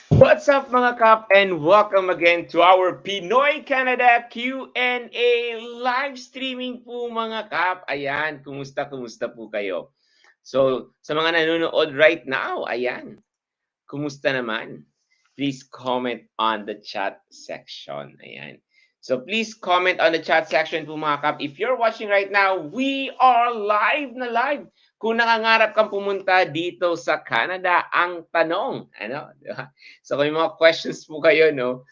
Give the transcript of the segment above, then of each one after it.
What's up mga Kap and welcome again to our Pinoy Canada Q&A live streaming po mga Kap. Ayan, kumusta po kayo? So, sa mga nanonood right now, ayan, kumusta naman? Please comment on the chat section. Ayan. So please comment on the chat section po mga Kap. If you're watching right now, we are live na live. Kung nangangarap kang pumunta dito sa Canada, ang tanong, ano, di ba? So kung may mga questions po kayo, no,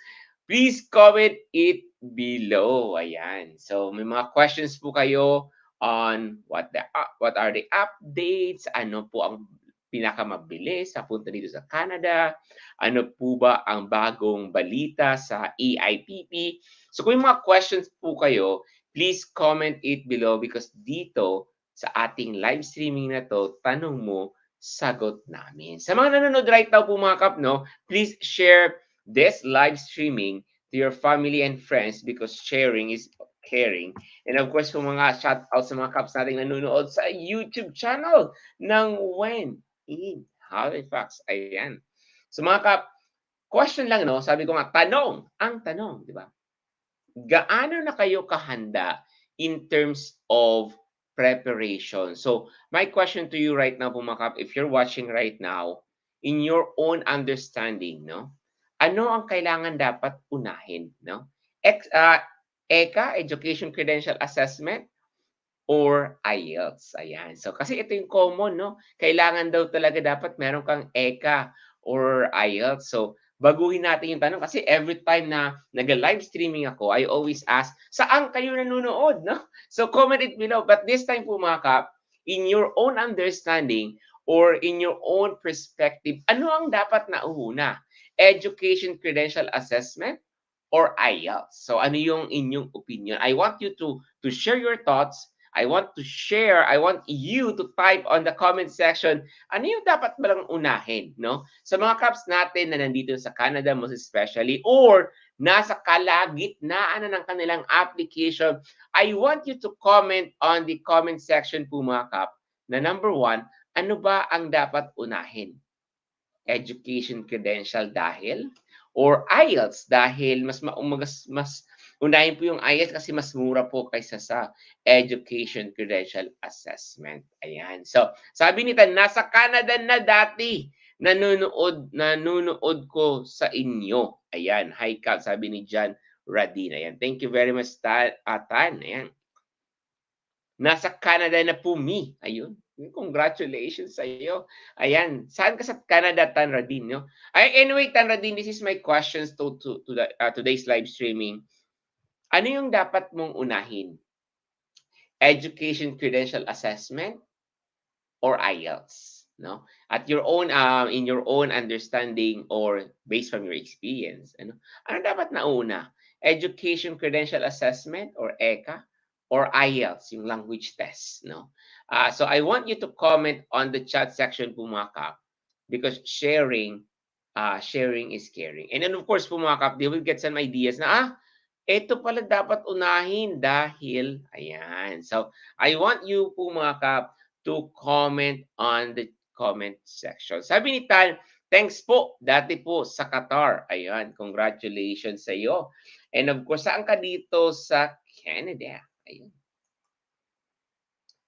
please comment it below. Ayan. So may mga questions po kayo on what are the updates, ano po ang pinakamabilis sa punta dito sa Canada, ano po ba ang bagong balita sa EIPP. So kung may mga questions po kayo, please comment it below because dito sa ating live streaming na to, tanong mo, sagot namin. Sa mga nanonood right now po mga kap, no, please share this live streaming to your family and friends because sharing is caring. And of course, kung mga shout out sa mga caps natin nanonood sa YouTube channel ng When in Halifax. Ayan. So mga kap, question lang, no? Sabi ko nga, ang tanong, di ba? Gaano na kayo kahanda in terms of preparation? So, my question to you right now, Pumakap, if you're watching right now, in your own understanding, no? Ano ang kailangan dapat unahin, no? ECA, Education Credential Assessment, or IELTS. Ayan. So, kasi ito yung common, no? Kailangan daw talaga dapat meron kang ECA or IELTS. So, baguhin natin yung tanong kasi every time na nag-live streaming ako, I always ask, saan kayo nanonood, no? So, comment it below. But this time po mga kap, in your own understanding or in your own perspective, ano ang dapat na una? Education Credential Assessment or IELTS? So, ano yung inyong opinion? I want you to share your thoughts. I want you to type on the comment section, ano yung dapat balang unahin, no? Sa mga caps natin na nandito sa Canada, most especially, or nasa kalagitnaan na ng kanilang application, I want you to comment on the comment section po mga kap, na number one, ano ba ang dapat unahin? Education credential dahil or IELTS dahil mas unahin po yung IELTS kasi mas mura po kaysa sa education credential assessment. Ayan. So, sabi ni Tan, nasa Canada na dati. Nanonood ko sa inyo. Ayan. Hi, Kap. Sabi ni John Radin. Ayan. Thank you very much, Tan. Ayan. Nasa Canada na po me. Ayun. Congratulations sa iyo. Ayan. Saan ka sa Canada, Tan Radin? No? Anyway, Tan Radin, this is my questions to today's live streaming. Ano yung dapat mong unahin? Education Credential Assessment or IELTS? No? At your own in your own understanding or based from your experience, ano dapat nauna? Education Credential Assessment or ECA or IELTS, yung language test, no? So I want you to comment on the chat section po mga kap because sharing is caring. And then of course po mga kap, they will get some ideas na ito pala dapat unahin dahil ayan. So I want you po mga kap to comment on the comment section. Sabi ni Tan, thanks po dati po sa Qatar. Ayan, congratulations sa iyo. And of course, saan ka dito sa Canada? Ayun.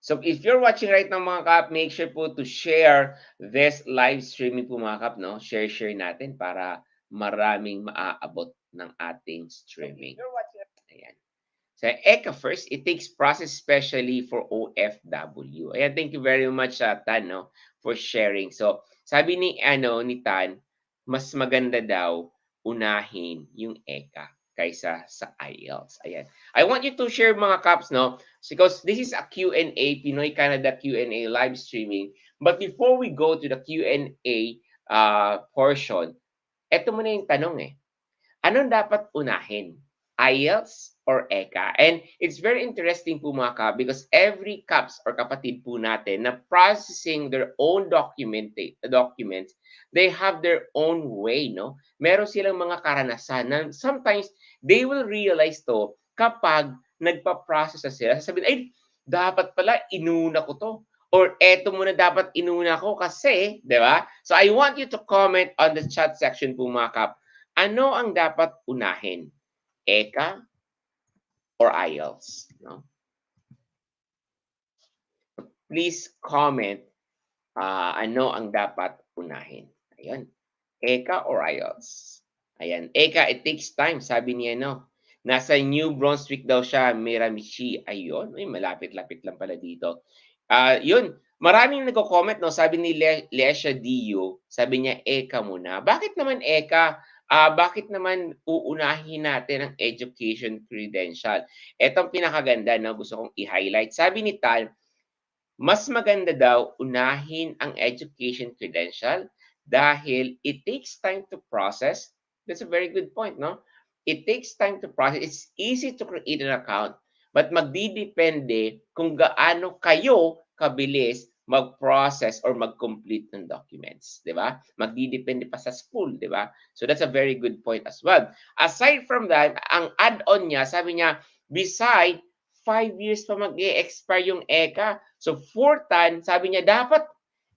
So if you're watching right now mga kap, make sure po to share this live streaming po mga kap, no? Share natin para maraming maaabot ng ating streaming. Ayan. So ECA first, it takes process especially for OFW. Ayan, thank you very much Tan, no, for sharing. So sabi ni Tan, mas maganda daw unahin yung ECA kaysa sa IELTS. Ayan. I want you to share mga caps, no? Because this is a Q&A, Pinoy Canada Q&A live streaming. But before we go to the Q&A portion, eto muna yung tanong eh. Anong dapat unahin? IELTS or ECA? And it's very interesting po mga ka because every caps or kapatid po natin na processing their own documents, they have their own way, no? Meron silang mga karanasan na sometimes they will realize to kapag nagpa-process na sila. Sasabihin, ay, dapat pala inuna ko to. Or eto muna dapat inuna ko kasi, di ba? So I want you to comment on the chat section po mga kap. Ano ang dapat unahin? ECA or IELTS? No? Please comment ano ang dapat unahin. Ayun. ECA or IELTS? Ayan. ECA, it takes time, sabi niya, no? Nasa New Brunswick daw siya, Miramichi. Ayun. Ay, malapit-lapit lang pala dito. Yun. Maraming nagko-comment, no? Sabi ni Lesha Dio, sabi niya, ECA muna. Bakit naman ECA? Bakit naman uunahin natin ang education credential? Ito ang pinakaganda, no? Gusto kong i-highlight. Sabi ni Tal, mas maganda daw unahin ang education credential dahil it takes time to process. That's a very good point, no? It takes time to process. It's easy to create an account, but magdidepende kung gaano kayo kabilis mag-process or mag-complete ng documents, di ba? Magdidepende pa sa school, di ba? So that's a very good point as well. Aside from that, ang add-on niya, sabi niya, beside 5 years pa mag-e-expire yung ECA. So, fourth-tan, sabi niya, dapat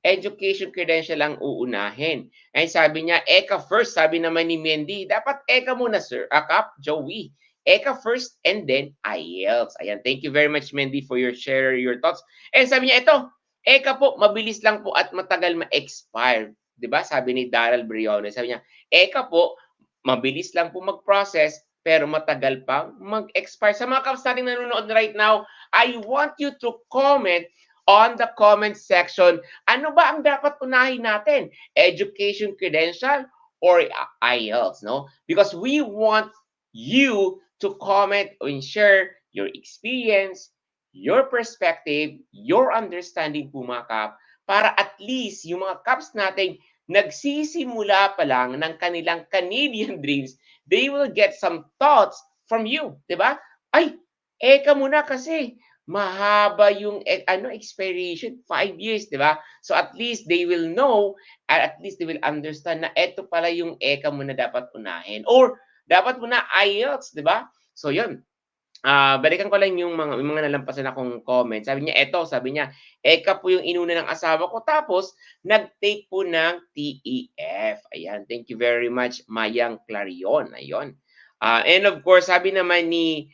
education credential ang uunahin. And sabi niya, ECA first, sabi naman ni Mendy, dapat ECA muna, sir. Kap, Joey. ECA first and then IELTS. Ayan, thank you very much, Mendy, for your share your thoughts. And sabi niya, ito, ECA po, mabilis lang po at matagal ma-expire. Diba? Sabi ni Daryl Briones, sabi niya, ECA po, mabilis lang po mag-process, pero matagal pang mag-expire. Sa mga Kaps natin nanonood right now, I want you to comment on the comment section. Ano ba ang dapat unahin natin? Education credential or IELTS, no? Because we want you to comment and share your experience, your perspective, your understanding po mga Kap, para at least yung mga Kaps natin nagsisimula pa lang ng kanilang Canadian dreams, they will get some thoughts from you, 'di ba? Ay, eka muna kasi mahaba yung expiration, 5 years, 'di ba? So at least they will know, at least they will understand na eto pala yung eka muna dapat unahin or dapat muna IELTS, 'di ba? So 'yun. Balikan ko lang yung mga nalampasan akong comment. Sabi niya, eto, sabi niya, ECA po yung inuna ng asawa ko. Tapos, nag-take po ng TEF. Ayan, thank you very much, Mayang Clarion. Ayun. And of course, sabi naman ni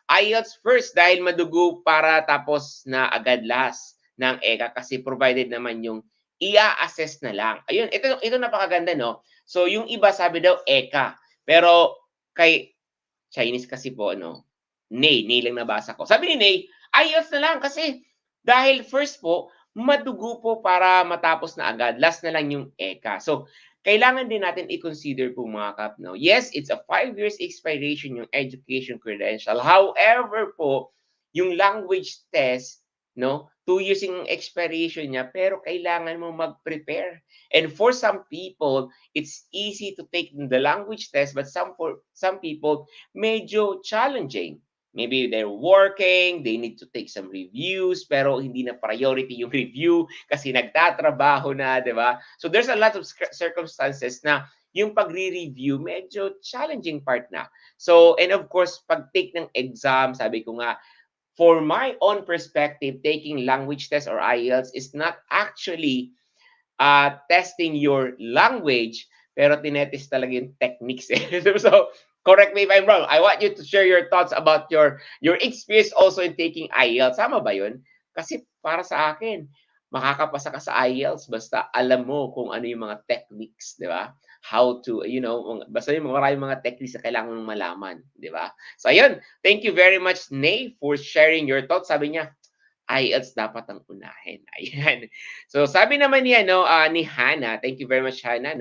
IELTS first dahil madugo para tapos na agad last ng ECA kasi provided naman yung ia-assess na lang. Ayun, ito napakaganda, no? So, yung iba sabi daw ECA. Pero, kay Chinese kasi po, Nay lang nabasa ko. Sabi ni Nay, IELTS na lang kasi dahil first po, madugo po para matapos na agad. Last na lang yung ECA. So, kailangan din natin i-consider po mga Kap, no? Yes, it's a 5 years expiration yung education credential. However po, yung language test, 2 years yung expiration niya, pero kailangan mo mag-prepare. And for some people, it's easy to take the language test, but for some people, medyo challenging. Maybe they're working, they need to take some reviews, pero hindi na priority yung review kasi nagtatrabaho na, di ba? So there's a lot of circumstances na yung pagre-review, medyo challenging part na. So, and of course, pag-take ng exam, sabi ko nga, for my own perspective, taking language test or IELTS is not actually testing your language, pero tinetest talaga yung techniques. So, correct me if I'm wrong. I want you to share your thoughts about your experience also in taking IELTS. Tama ba yun? Kasi para sa akin, makakapasa ka sa IELTS basta alam mo kung ano yung mga techniques, di ba? How to, basta yung maraming mga techniques na kailangan mong malaman, di ba? So, ayun. Thank you very much, Nay, for sharing your thoughts. Sabi niya, IELTS dapat ang unahin. Ayan. So, sabi naman niya, ni Hannah, thank you very much, Hannah,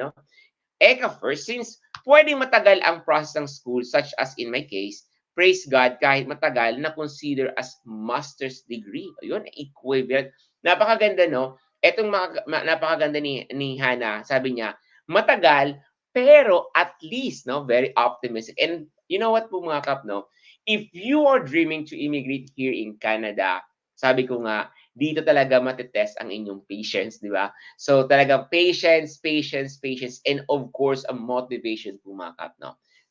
ECA first, since pwedeng matagal ang process ng school, such as in my case, praise God, kahit matagal, na consider as master's degree. Ayun, equivalent. Napakaganda, no? Etong napakaganda ni Hannah, sabi niya, matagal, pero at least, very optimistic. And you know what po mga Kap, if you are dreaming to immigrate here in Canada, sabi ko nga, dito talaga matitest ang inyong patience, di ba? So talaga patience, and of course, a motivation po mga Kap,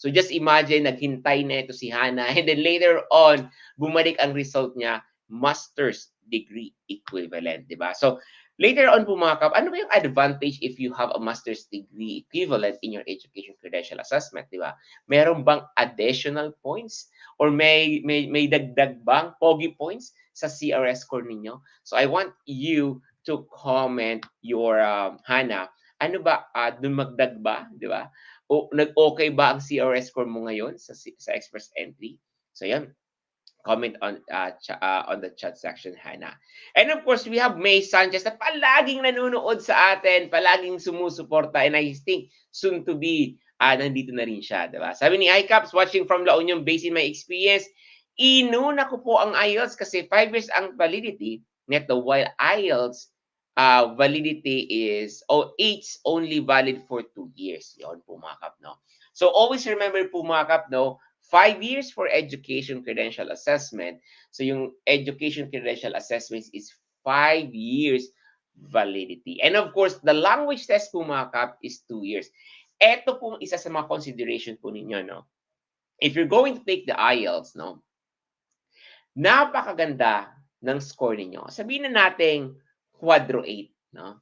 So just imagine, naghintay na ito si Hannah, and then later on, bumalik ang result niya, master's degree equivalent, di ba? So, later on po mga kap, ano ba yung advantage if you have a master's degree equivalent in your education credential assessment, di ba? Meron bang additional points or may dagdag bang pogi points sa CRS score ninyo? So, I want you to comment your Hana, ano ba, dumagdag ba, di ba? O nag-okay ba ang CRS score mo ngayon sa express entry? So, yan, comment on the chat section, Hannah. And of course, we have May Sanchez na palaging nanonood sa atin, palaging sumusuporta, and I think soon to be, nandito na rin siya, diba? Sabi ni Kaps, watching from La Union, based in my experience, inuna ko po ang IELTS kasi 5 years ang validity, neto, while IELTS validity is, it's only valid for 2 years. Yun po mga kap, no? So always remember po mga kap, no, 5 years for education credential assessment. So yung education credential assessment is 5 years validity. And of course, the language test po mga kap is 2 years. Ito po isa sa mga consideration po ninyo, no? If you're going to take the IELTS, no, napakaganda ng score ninyo. Sabihin na natin quadro 8, no?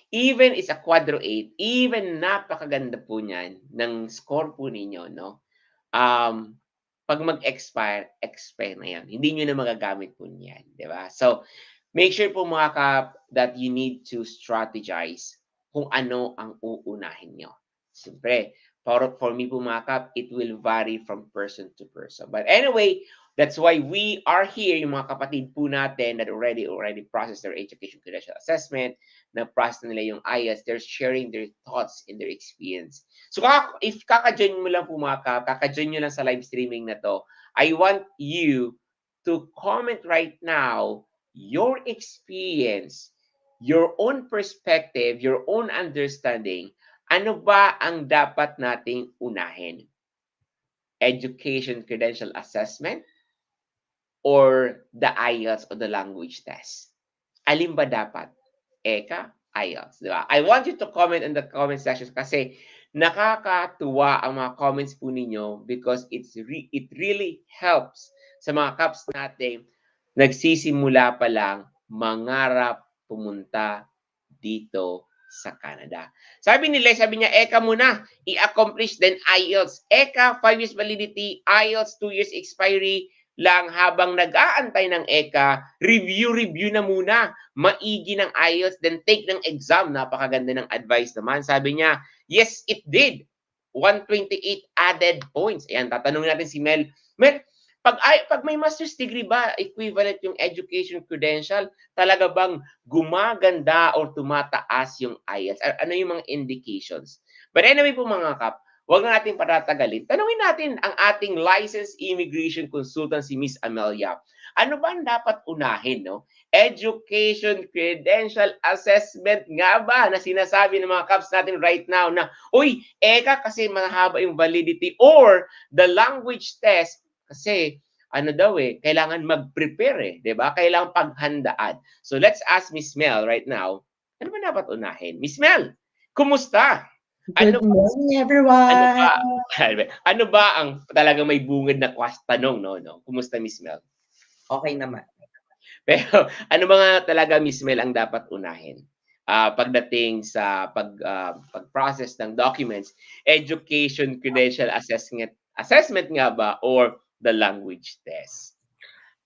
Even is a quadro 8, even napakaganda po niyan ng score po ninyo, no? Pag mag-expire, expire na yan. Hindi nyo na magagamit po niyan, di ba? So, make sure po mga kap that you need to strategize kung ano ang uunahin nyo. Siyempre, for me po mga kap, it will vary from person to person. But anyway, that's why we are here, yung mga kapatid po natin that already processed their education credential assessment, na-process nila yung IELTS, they're sharing their thoughts and their experience. So, if kaka-join mo lang po mga kap, kaka-join nyo lang sa live streaming na to, I want you to comment right now your experience, your own perspective, your own understanding. Ano ba ang dapat nating unahin? Education credential assessment or the IELTS or the language test? Alin ba dapat? Eka, IELTS, di ba? I want you to comment in the comment section kasi nakakatuwa ang mga comments po ninyo because it really helps sa mga Kaps natin nagsisimula pa lang mangarap pumunta dito sa Canada. Sabi niya, Eka muna, i-accomplish then IELTS. Eka, 5 years validity, IELTS, 2 years expiry, lang habang nag-aantay ng ECA, review na muna. Maigi ng IELTS, then take ng exam. Napakaganda ng advice naman. Sabi niya, yes, it did. 128 added points. Ayan, tatanungin natin si Mel. Mel, pag may master's degree ba, equivalent yung education credential, talaga bang gumaganda or tumataas yung IELTS? Ano yung mga indications? But anyway po mga kap, huwag na natin patatagalin. Tanungin natin ang ating licensed immigration consultant, si Miss Amelia. Ano ba ang dapat unahin, no? Education credential assessment nga ba na sinasabi ng mga Kaps natin right now na, uy, eka kasi mahaba yung validity, or the language test kasi ano daw kailangan mag-prepare di ba? Kailangan paghandaan. So let's ask Miss Mel right now, ano ba dapat unahin? Miss Mel, kumusta? Good morning, Ano everyone. ba ano ba ang talagang may bungad na tanong, no? Kumusta, Miss Mel? Okay naman. Pero ano mga talaga, Miss Mel, ang dapat unahin? Pagdating sa pag-process ng documents, education credential assessment nga ba or the language test?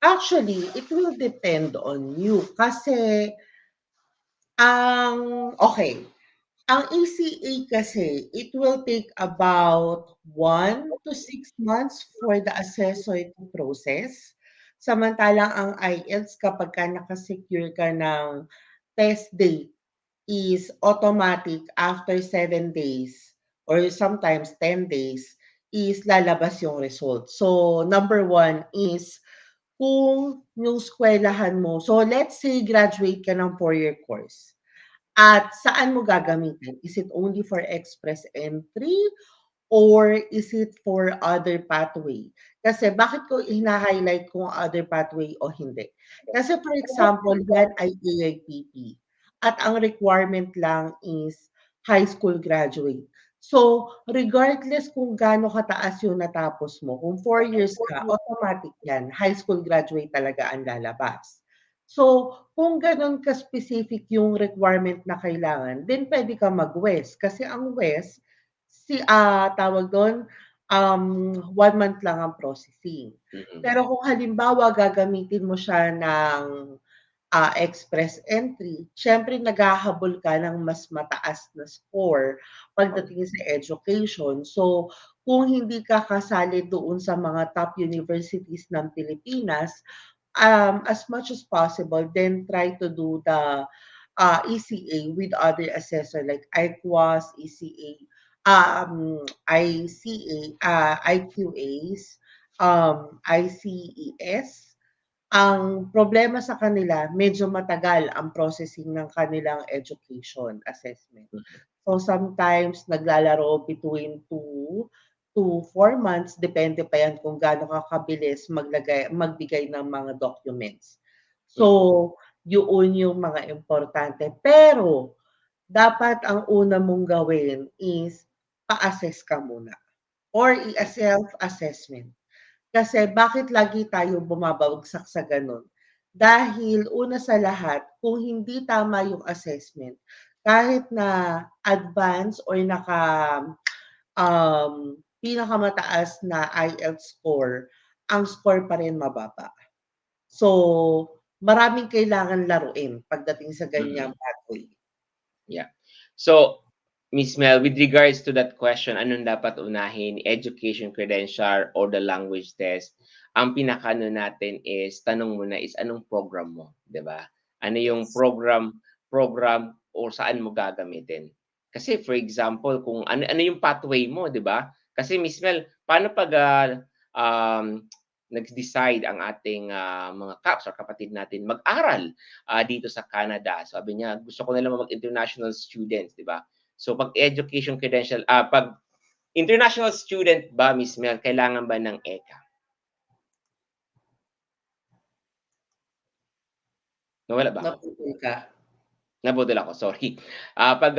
Actually, it will depend on you kasi okay, ang ECA kasi, it will take about 1 to 6 months for the assessor to process. Samantalang ang IELTS kapagka naka-secure ka ng test date is automatic after 7 days or sometimes 10 days is lalabas yung result. So, number 1 is kung yung eskwelahan mo, so let's say graduate ka ng 4-year course. At saan mo gagamitin? Is it only for express entry or is it for other pathway? Kasi bakit ko hina-highlight kung other pathway o hindi? Kasi for example, yan ay AIPP at ang requirement lang is high school graduate. So, regardless kung gaano kataas yung natapos mo, kung 4 years ka, automatic yan, high school graduate talaga ang lalabas. So, kung gano'n ka-specific yung requirement na kailangan, then puwede ka mag-WES. Kasi ang WES, tawag do'n, 1 month lang ang processing. Mhm. Pero kung halimbawa gagamitin mo siya ng express entry, siyempre naghahabol ka ng mas mataas na score pagdating sa education. So, kung hindi ka kasali doon sa mga top universities ng Pilipinas, as much as possible, then try to do the ECA with other assessor like IQAS, ECA, IQAs, ICES. Ang problema sa kanila, medyo matagal ang processing ng kanilang education assessment. So sometimes naglalaro between 2 to 4 months, depende pa yan kung gaano ka kabilis magbigay ng mga documents. So, yun yung mga importante. Pero, dapat ang una mong gawin is pa-assess ka muna or self-assessment. Kasi bakit lagi tayo bumabagsak sa gano'n? Dahil una sa lahat, kung hindi tama yung assessment, kahit na advance or pinakamataas na IELTS score, ang score pa rin mababa. So, maraming kailangan laruin pagdating sa Mhm. ganyang pathway. Yeah. So, Miss Mel, with regards to that question, anong dapat unahin, education credential or the language test? Ang pinakaano natin is, tanong muna is, anong program mo, 'di ba? Ano yung Yes. program or saan mo gagamitin? Kasi for example, kung ano yung pathway mo, 'di ba? Kasi Miss Mel, paano pag um, nag-decide ang ating mga Kaps or kapatid natin mag-aral dito sa Canada. Sabi niya, gusto ko na lang mag-international students, di ba? So, pag education credential, pag international student ba, Miss Mel, kailangan ba ng ECA? Nawala ba ako? Naputol ka. Nabudol ako, sorry. Pag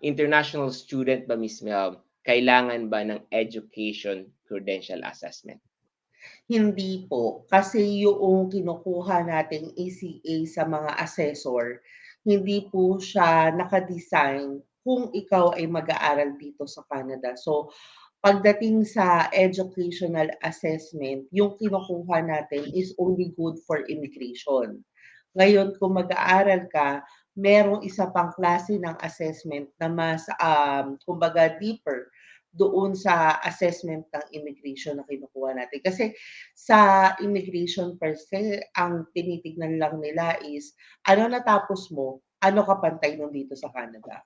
international student ba, Miss Mel, kailangan ba ng education credential assessment? Hindi po, kasi yung kinukuha nating ECA sa mga assessor, hindi po siya naka-design kung ikaw ay mag-aaral dito sa Canada. So, pagdating sa educational assessment, yung kinukuha natin is only good for immigration. Ngayon, kung mag-aaral ka, merong isa pang klase ng assessment na mas, kumbaga deeper doon sa assessment ng immigration na kinukuha natin. Kasi sa immigration per se, ang tinitignan lang nila is ano natapos mo, ano ka pantay nun dito sa Canada.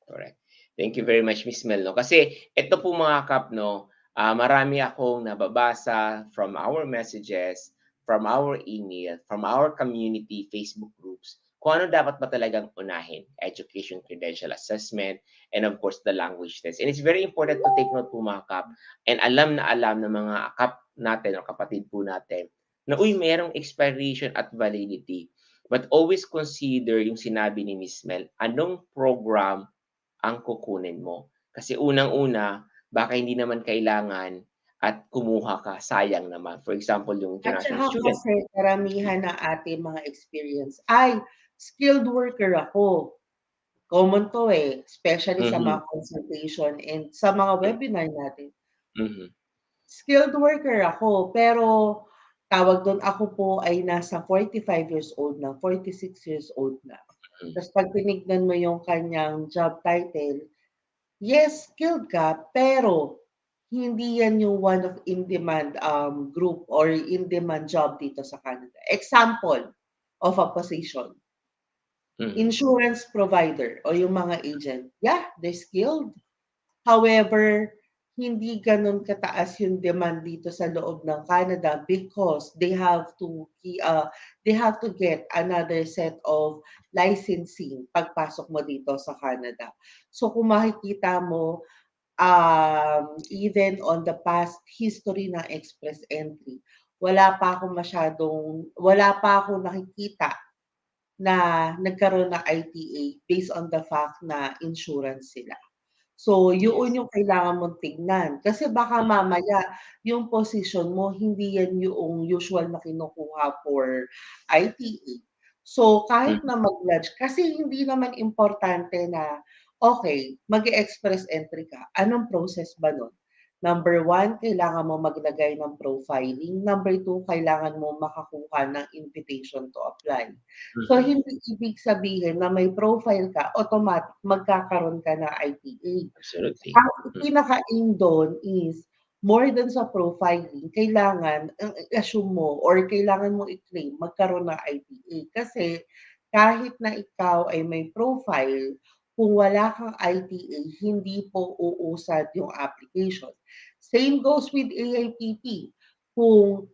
Correct. Thank you very much, Miss Mel, 'no? Kasi ito po mga Kap 'no, marami akong nababasa from our messages, from our email, from our community Facebook groups, kung ano dapat ba talagang unahin, education credential assessment, and of course, the language test. And it's very important to take note po mga Kap, and alam na alam ng mga Kap natin o kapatid po natin na, uy, merong expiration at validity. But always consider yung sinabi ni Miss Mel, anong program ang kukunin mo. Kasi unang-una, baka hindi naman kailangan at kumuha ka, sayang naman. For example, yung At international saka student. kasi karamihan ng ating mga experience ay skilled worker ako. Common 'to, eh, especially sa mga Mhm, consultation and sa mga webinar natin. mhm, Skilled worker ako, pero tawag dun, ako po ay nasa 45 years old na, 46 years old na. mhm, Tas 'pag tinignan mo yung kanyang job title, yes, skilled ka, pero hindi yan yung one of in-demand, group or in-demand job dito sa Canada. Example of a position, mhm. insurance provider o yung mga agent. Yeah, they're skilled. However, hindi gano'n kataas yung demand dito sa loob ng Canada because they have to get another set of licensing pagpasok mo dito sa Canada. So kung makikita mo, even on the past history ng express entry, wala pa akong nakikita na nagkaroon ng ITA based on the fact na insurance sila. So, yun Yes. yung kailangan mong tignan. Kasi baka Mhm. mamaya yung posisyon mo hindi yan yung usual na kinukuha for ITA. So, kahit Mhm. na mag-lodge kasi hindi naman importante na, okay, mag-e-express entry ka, anong process ba nun? Number one, kailangan mo maglagay ng profiling. Number two, kailangan mo makakuha ng invitation to apply. So, Mhm. hindi ibig sabihin na may profile ka, automatic magkakaroon ka ng ITA. Absolutely. Ang Mm. pinaka-aim dun is more than sa profiling, kailangan ang i-assume mo or kailangan mo i-claim magkaroon ng ITA. Kasi kahit na ikaw ay may profile, kung wala kang ITA, hindi po uusad yung application. Same goes with AIPP. Kung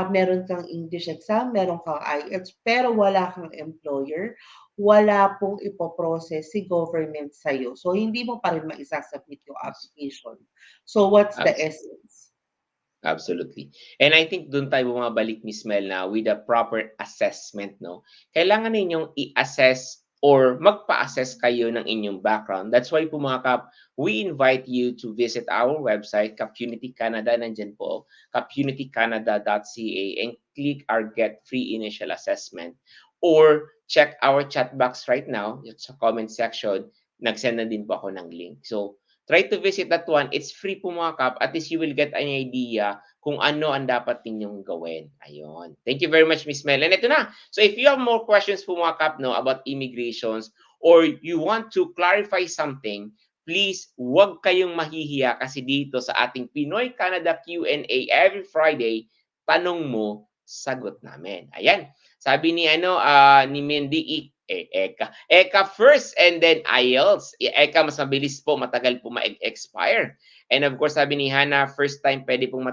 meron kang English exam, meron kang IELTS, pero wala kang employer, wala pong ipo-process si government sa'yo. So, hindi mo pa rin maisa-submit yung Yes. application. So, what's the Abs essence? Absolutely. And I think do'n tayo bumabalik, Miss Mel, na with the proper assessment 'no, kailangan ninyong i-assess or magpa-assess kayo ng inyong background. That's why po mga Kap, we invite you to visit our website, KAP Unity Canada, nandiyan po, kapunitycanada.ca, and click our Get Free Initial Assessment. Or check our chat box right now, sa comment section, nag-send na din po ako ng link. So, try to visit that one. It's free po mga Kap. At least you will get an idea kung ano ang dapat ninyong gawin. Ayun. Thank you very much, Miss Mel. And ito na. So if you have more questions po mga Kap no, about immigrations or you want to clarify something, please huwag kayong mahihiya kasi dito sa ating Pinoy Canada Q&A every Friday, tanong mo, sagot namin. Ayan. Sabi ni ni Mindy Eka first and then IELTS. Eka mas mabilis po, matagal po ma-expire. And of course, sabi ni Hannah, first time pwede pong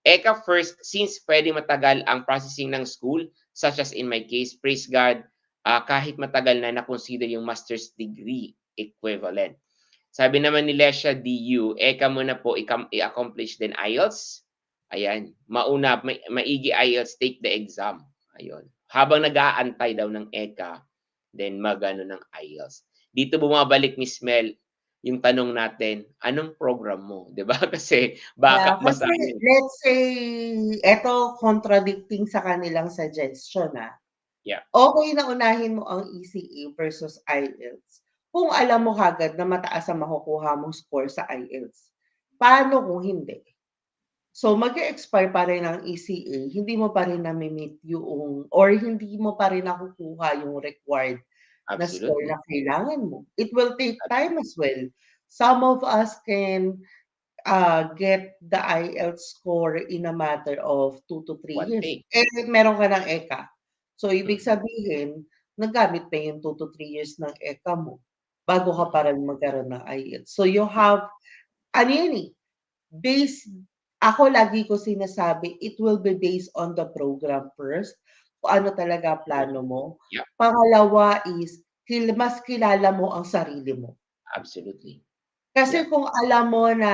Eka first since pwede matagal ang processing ng school, such as in my case, praise God, kahit matagal na na-consider yung master's degree equivalent. Sabi naman ni Lesha DU, Eka muna po i-accomplish din IELTS. Ayan, maigi IELTS, take the exam. Ayun. Habang nag-aantay daw ng Eka, then mag-ano ng IELTS. Dito bumabalik, Miss Mel, yung tanong natin, anong program mo? 'Di ba? Kasi Yeah, baka kasi masabi let's say, eto contradicting sa kanilang suggestion, yeah, okey na unahin mo ang ECA versus IELTS kung alam mo kaagad na mataas ang makukuha mong score sa IELTS. Paano kung hindi? So, mag-e-expire pa rin ang ECA, hindi mo pa rin name-meet yung or hindi mo pa rin nakukuha yung required na score absolutely. na kailangan mo. It will take time as well. Some of us can get the IELTS score in a matter of 2 to 3 years. One day. Eh, meron ka ng ECA. So, ibig Mhm, sabihin, nagamit na yung 2 to 3 years ng ECA mo bago ka mhm. pa rin magkaroon ng IELTS. So, you have ano yan, based ako lagi ko sinasabi, it will be based on the program first, kung ano talaga plano mo. Yeah, Pangalawa is mas kilala mo ang sarili mo. absolutely. Kasi Yeah, kung alam mo na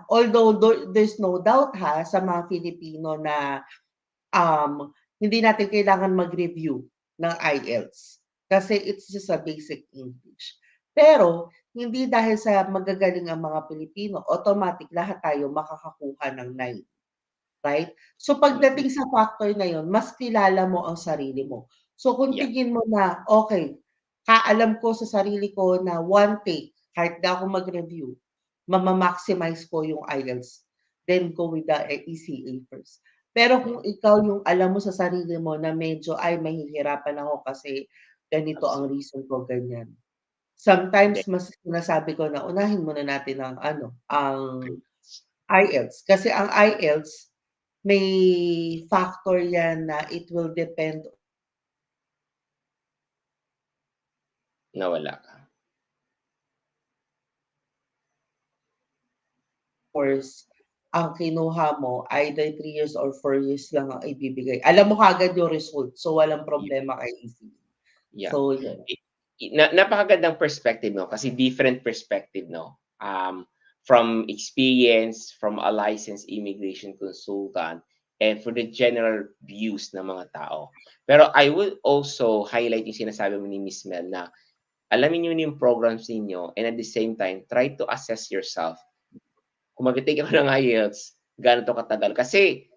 although there's no doubt sa mga Filipino na, hindi natin kailangan mag-review ng IELTS kasi it's just a basic English. Pero hindi dahil sa magagaling ang mga Pilipino, automatic lahat tayo makakakuha ng 9. Right? So mhm. pagdating sa factor na yun, mas kilala mo ang sarili mo. So kung Yeah, tingin mo na, okey, alam ko sa sarili ko na one take, kahit di ako mag-review, maximize ko yung IELTS, then go with the ECA first. Pero kung mhm. ikaw yung alam mo sa sarili mo na medyo, "Ay mahihirapan ako kasi ganito ang Absolutely. reason ko," ganyan. Then Sometimes mas sinasabi ko na unahin muna natin ang ang IELTS, IELTS. Kasi ang IELTS may factor yan na it will depend nawala ka. course ang kinuha mo either 3 years or 4 years lang ang ibibigay. Alam mo kaagad yung result, so walang problema kay ECE. Yeah. So yun. Napakagandang perspective 'no, kasi different perspective 'no, from experience, from a licensed immigration consultant, and for the general views ng mga tao. Pero I will also highlight yung sinasabi mo ni Miss Mel na alamin niyo yung programs ninyo, and at the same time, try to assess yourself. Kung mag-take ako ng IELTS, gaano 'to katagal? Kasi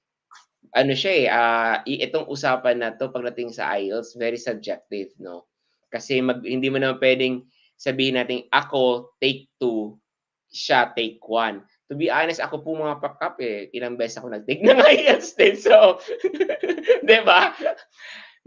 ano siya, itong usapan na 'to pagdating sa IELTS, very subjective, 'no? Kasi hindi mo naman puwedeng sabihin natin, ako take 2, siya take 1. To be honest, ako po mga pakap, ilang beses ako nag-take ng IELTS din. So, 'di ba?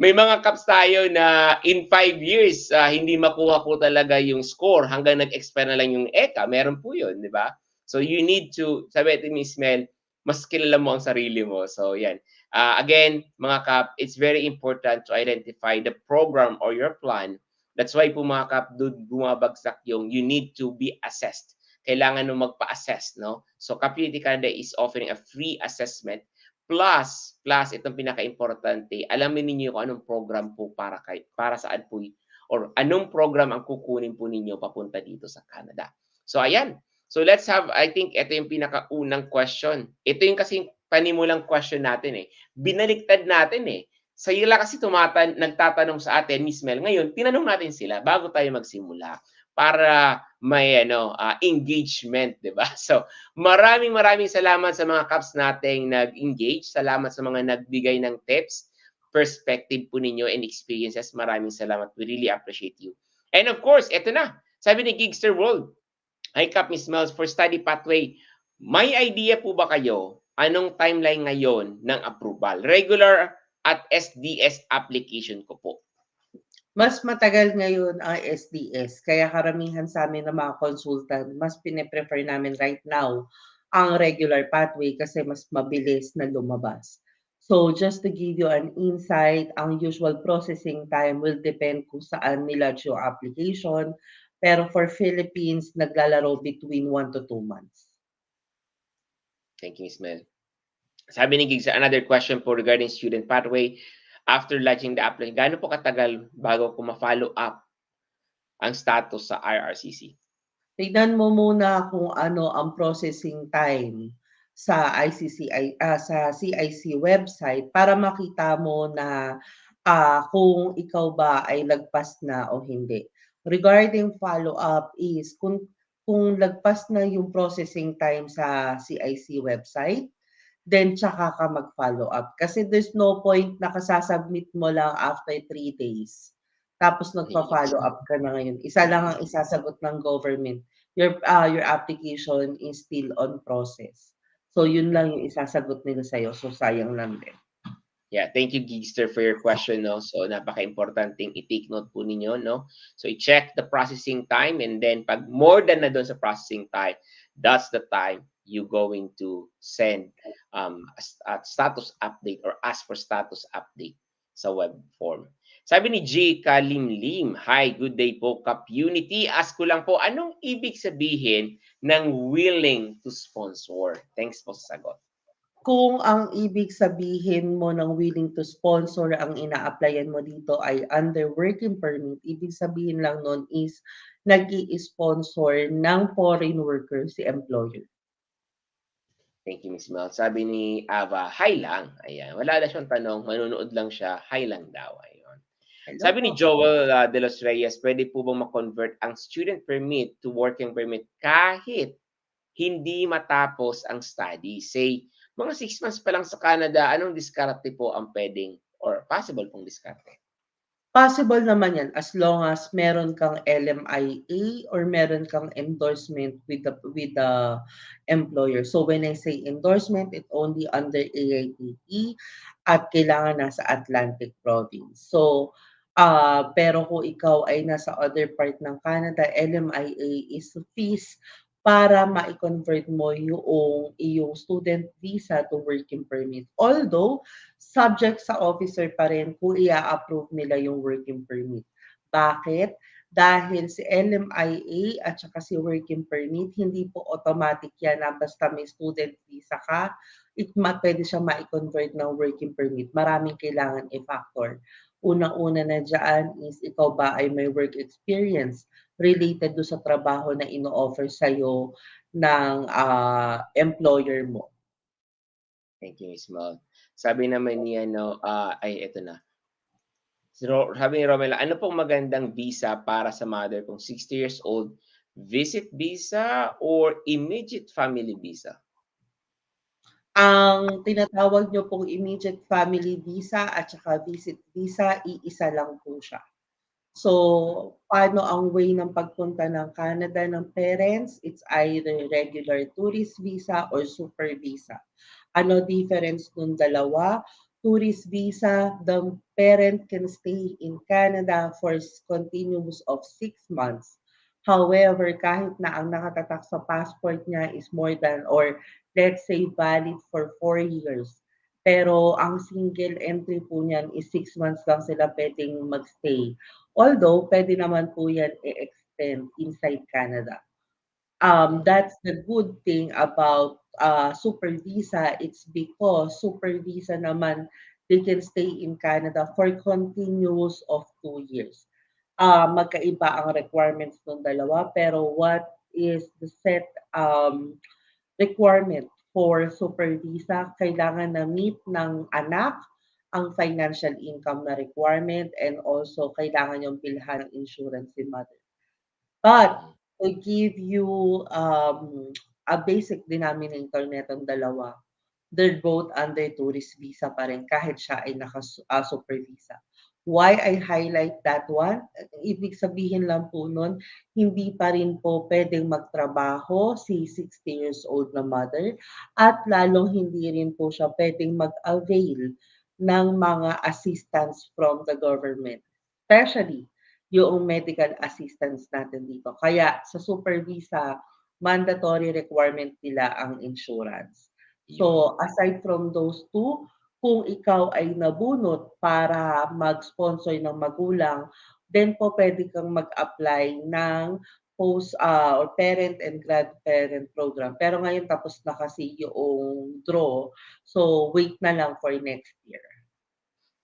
May mga Kaps tayo na in 5 years, hindi makuha po talaga yung score hanggang nag-expire na lang yung ECA, meron po yun, di ba? So you need to, sabi ni Miss Mel, mas kilala mo ang sarili mo. So yan. Again, mga Kap, it's very important to identify the program or your plan. That's why po mga Kap, doon bumabagsak yung you need to be assessed. Kailangan mo magpa-assess, no? So KAP Unity Canada is offering a free assessment. Plus itong pinaka-importante, alamin ninyo kung anong program po para saan po or anong program ang kukunin po ninyo papunta dito sa Canada. So ayan. So let's have, I think ito yung pinakaunang question. Ito yung kasing panimulang question natin Binaliktad natin Sila kasi nagtatanong sa atin, Miss Mel. Ngayon, tinanong natin sila bago tayo magsimula para may engagement, 'di ba? So, maraming salamat sa mga Kaps nating nag-engage. Salamat sa mga nagbigay ng tips, perspective po ninyo and experiences. Maraming salamat. We really appreciate you. And of course, eto na. Sabi ni Gigster World, hi Kap Miss Mels, for study pathway, may idea po ba kayo anong timeline ngayon ng approval? Regular at SDS application ko po. Mas matagal ngayon ang SDS, kaya karamihan sa amin ng mga consultant, mas pine-prefer namin right now ang regular pathway kasi mas mabilis na lumabas. So just to give you an insight, ang usual processing time will depend kung saan nilodge yung application. Pero for Philippines, naglalaro between 1 to 2 months. Thank you, Ms. Mel. Sabi ni Gigs, another question po regarding student pathway. After lodging the application, gaano po katagal bago ko ma-follow up ang status sa IRCC? Tignan mo muna kung ano ang processing time sa sa CIC website para makita mo na kung ikaw ba ay lagpas na o hindi. Regarding follow-up is kung lagpas na yung processing time sa CIC website, then tsaka ka mag-follow up. Kasi there's no point na kasasubmit mo lang after 3 days. Tapos nagpa-follow up ka na ngayon. Isa lang ang isasagot ng government. Your application is still on process. So yun lang yung isasagot nila sa'yo. So sayang lang din. Yeah, thank you, Gigster, for your question, no? So, napaka-importanting i-take note po ninyo, no? So, i-check the processing time, and then pag more than na doon sa processing time, that's the time you going to send a status update or ask for status update sa web form. Sabi ni G. Kalimlim, hi, good day po, KAP Unity. Ask ko lang po, anong ibig sabihin ng willing to sponsor? Thanks po sa sagot. Kung ang ibig sabihin mo ng willing to sponsor ang ina-applyan mo dito ay under working permit, ibig sabihin lang nun is nag-i-sponsor ng foreign worker si employer. Thank you, Miss Mel. Sabi ni Ava, hi lang. Ayan. Wala na siyang tanong. Manunood lang siya. Hi lang daw. Ayun. Hello Sabi ni po. Joel de los Reyes, pwede po bang ma-convert ang student permit to working permit kahit hindi matapos ang study? Say, mga 6 months pa lang sa Canada, anong diskarte po ang pwedeng or possible pong diskarte? Possible naman yan as long as meron kang LMIA or meron kang endorsement with the employer. So when I say endorsement, it only under AITE at kailangan nasa Atlantic Province. So pero kung ikaw ay nasa other part ng Canada, LMIA is fees para ma-convert mo yung iyong student visa to working permit. Although subject sa officer pa rin kung i-approve nila yung working permit. Bakit? Dahil si LMIA at saka si working permit, hindi po automatic yan na basta may student visa ka, pwede siya ma-convert ng working permit. Maraming kailangan i-factor. Unang-una na dyan is ikaw ba ay may work experience related do sa trabaho na ino-offer sa'yo ng employer mo. Thank you, Miss Mel. Sabi naman niya, no, ay, ito na. So, sabi ni Romela, ano pong magandang visa para sa mother kung 60 years old? Visit visa or immediate family visa? Ang tinatawag niyo pong immediate family visa at saka visit visa, iisa lang po siya. So, paano ang way ng pagpunta ng Canada ng parents? It's either regular tourist visa or super visa. Ano difference nung dalawa? Tourist visa, the parent can stay in Canada for continuous of 6 months. However, kahit na ang nakatatak sa passport niya is more than or let's say valid for 4 years, pero ang single entry po niyan is 6 months lang sila pwedeng magstay. Although, pwede naman po yan i-extend inside Canada. That's the good thing about super visa. It's because super visa naman, they can stay in Canada for continuous of 2 years. Magkaiba ang requirements ng dalawa, pero what is the set requirement for super visa? Kailangan na meet ng anak ang financial income na requirement and also kailangan yung bilhan ng insurance si mother. But Mhm. to give you a basic denominator netong dalawa, they're both under tourist visa pa rin kahit siya ay super visa. Why I highlight that one? Ibig sabihin lang po nun, hindi pa rin po pwedeng magtrabaho si 60 years old na mother at lalong hindi rin po siya pwedeng mag-avail ng mga assistance from the government. Especially yung medical assistance natin dito. Kaya sa super visa, mandatory requirement nila ang insurance. Yun. So, aside from those two, kung ikaw ay nabunot para mag-sponsor ng magulang, then po pwede kang mag-apply ng or parent and grandparent program. Pero ngayon tapos na kasi yung draw. So, wait na lang for next year.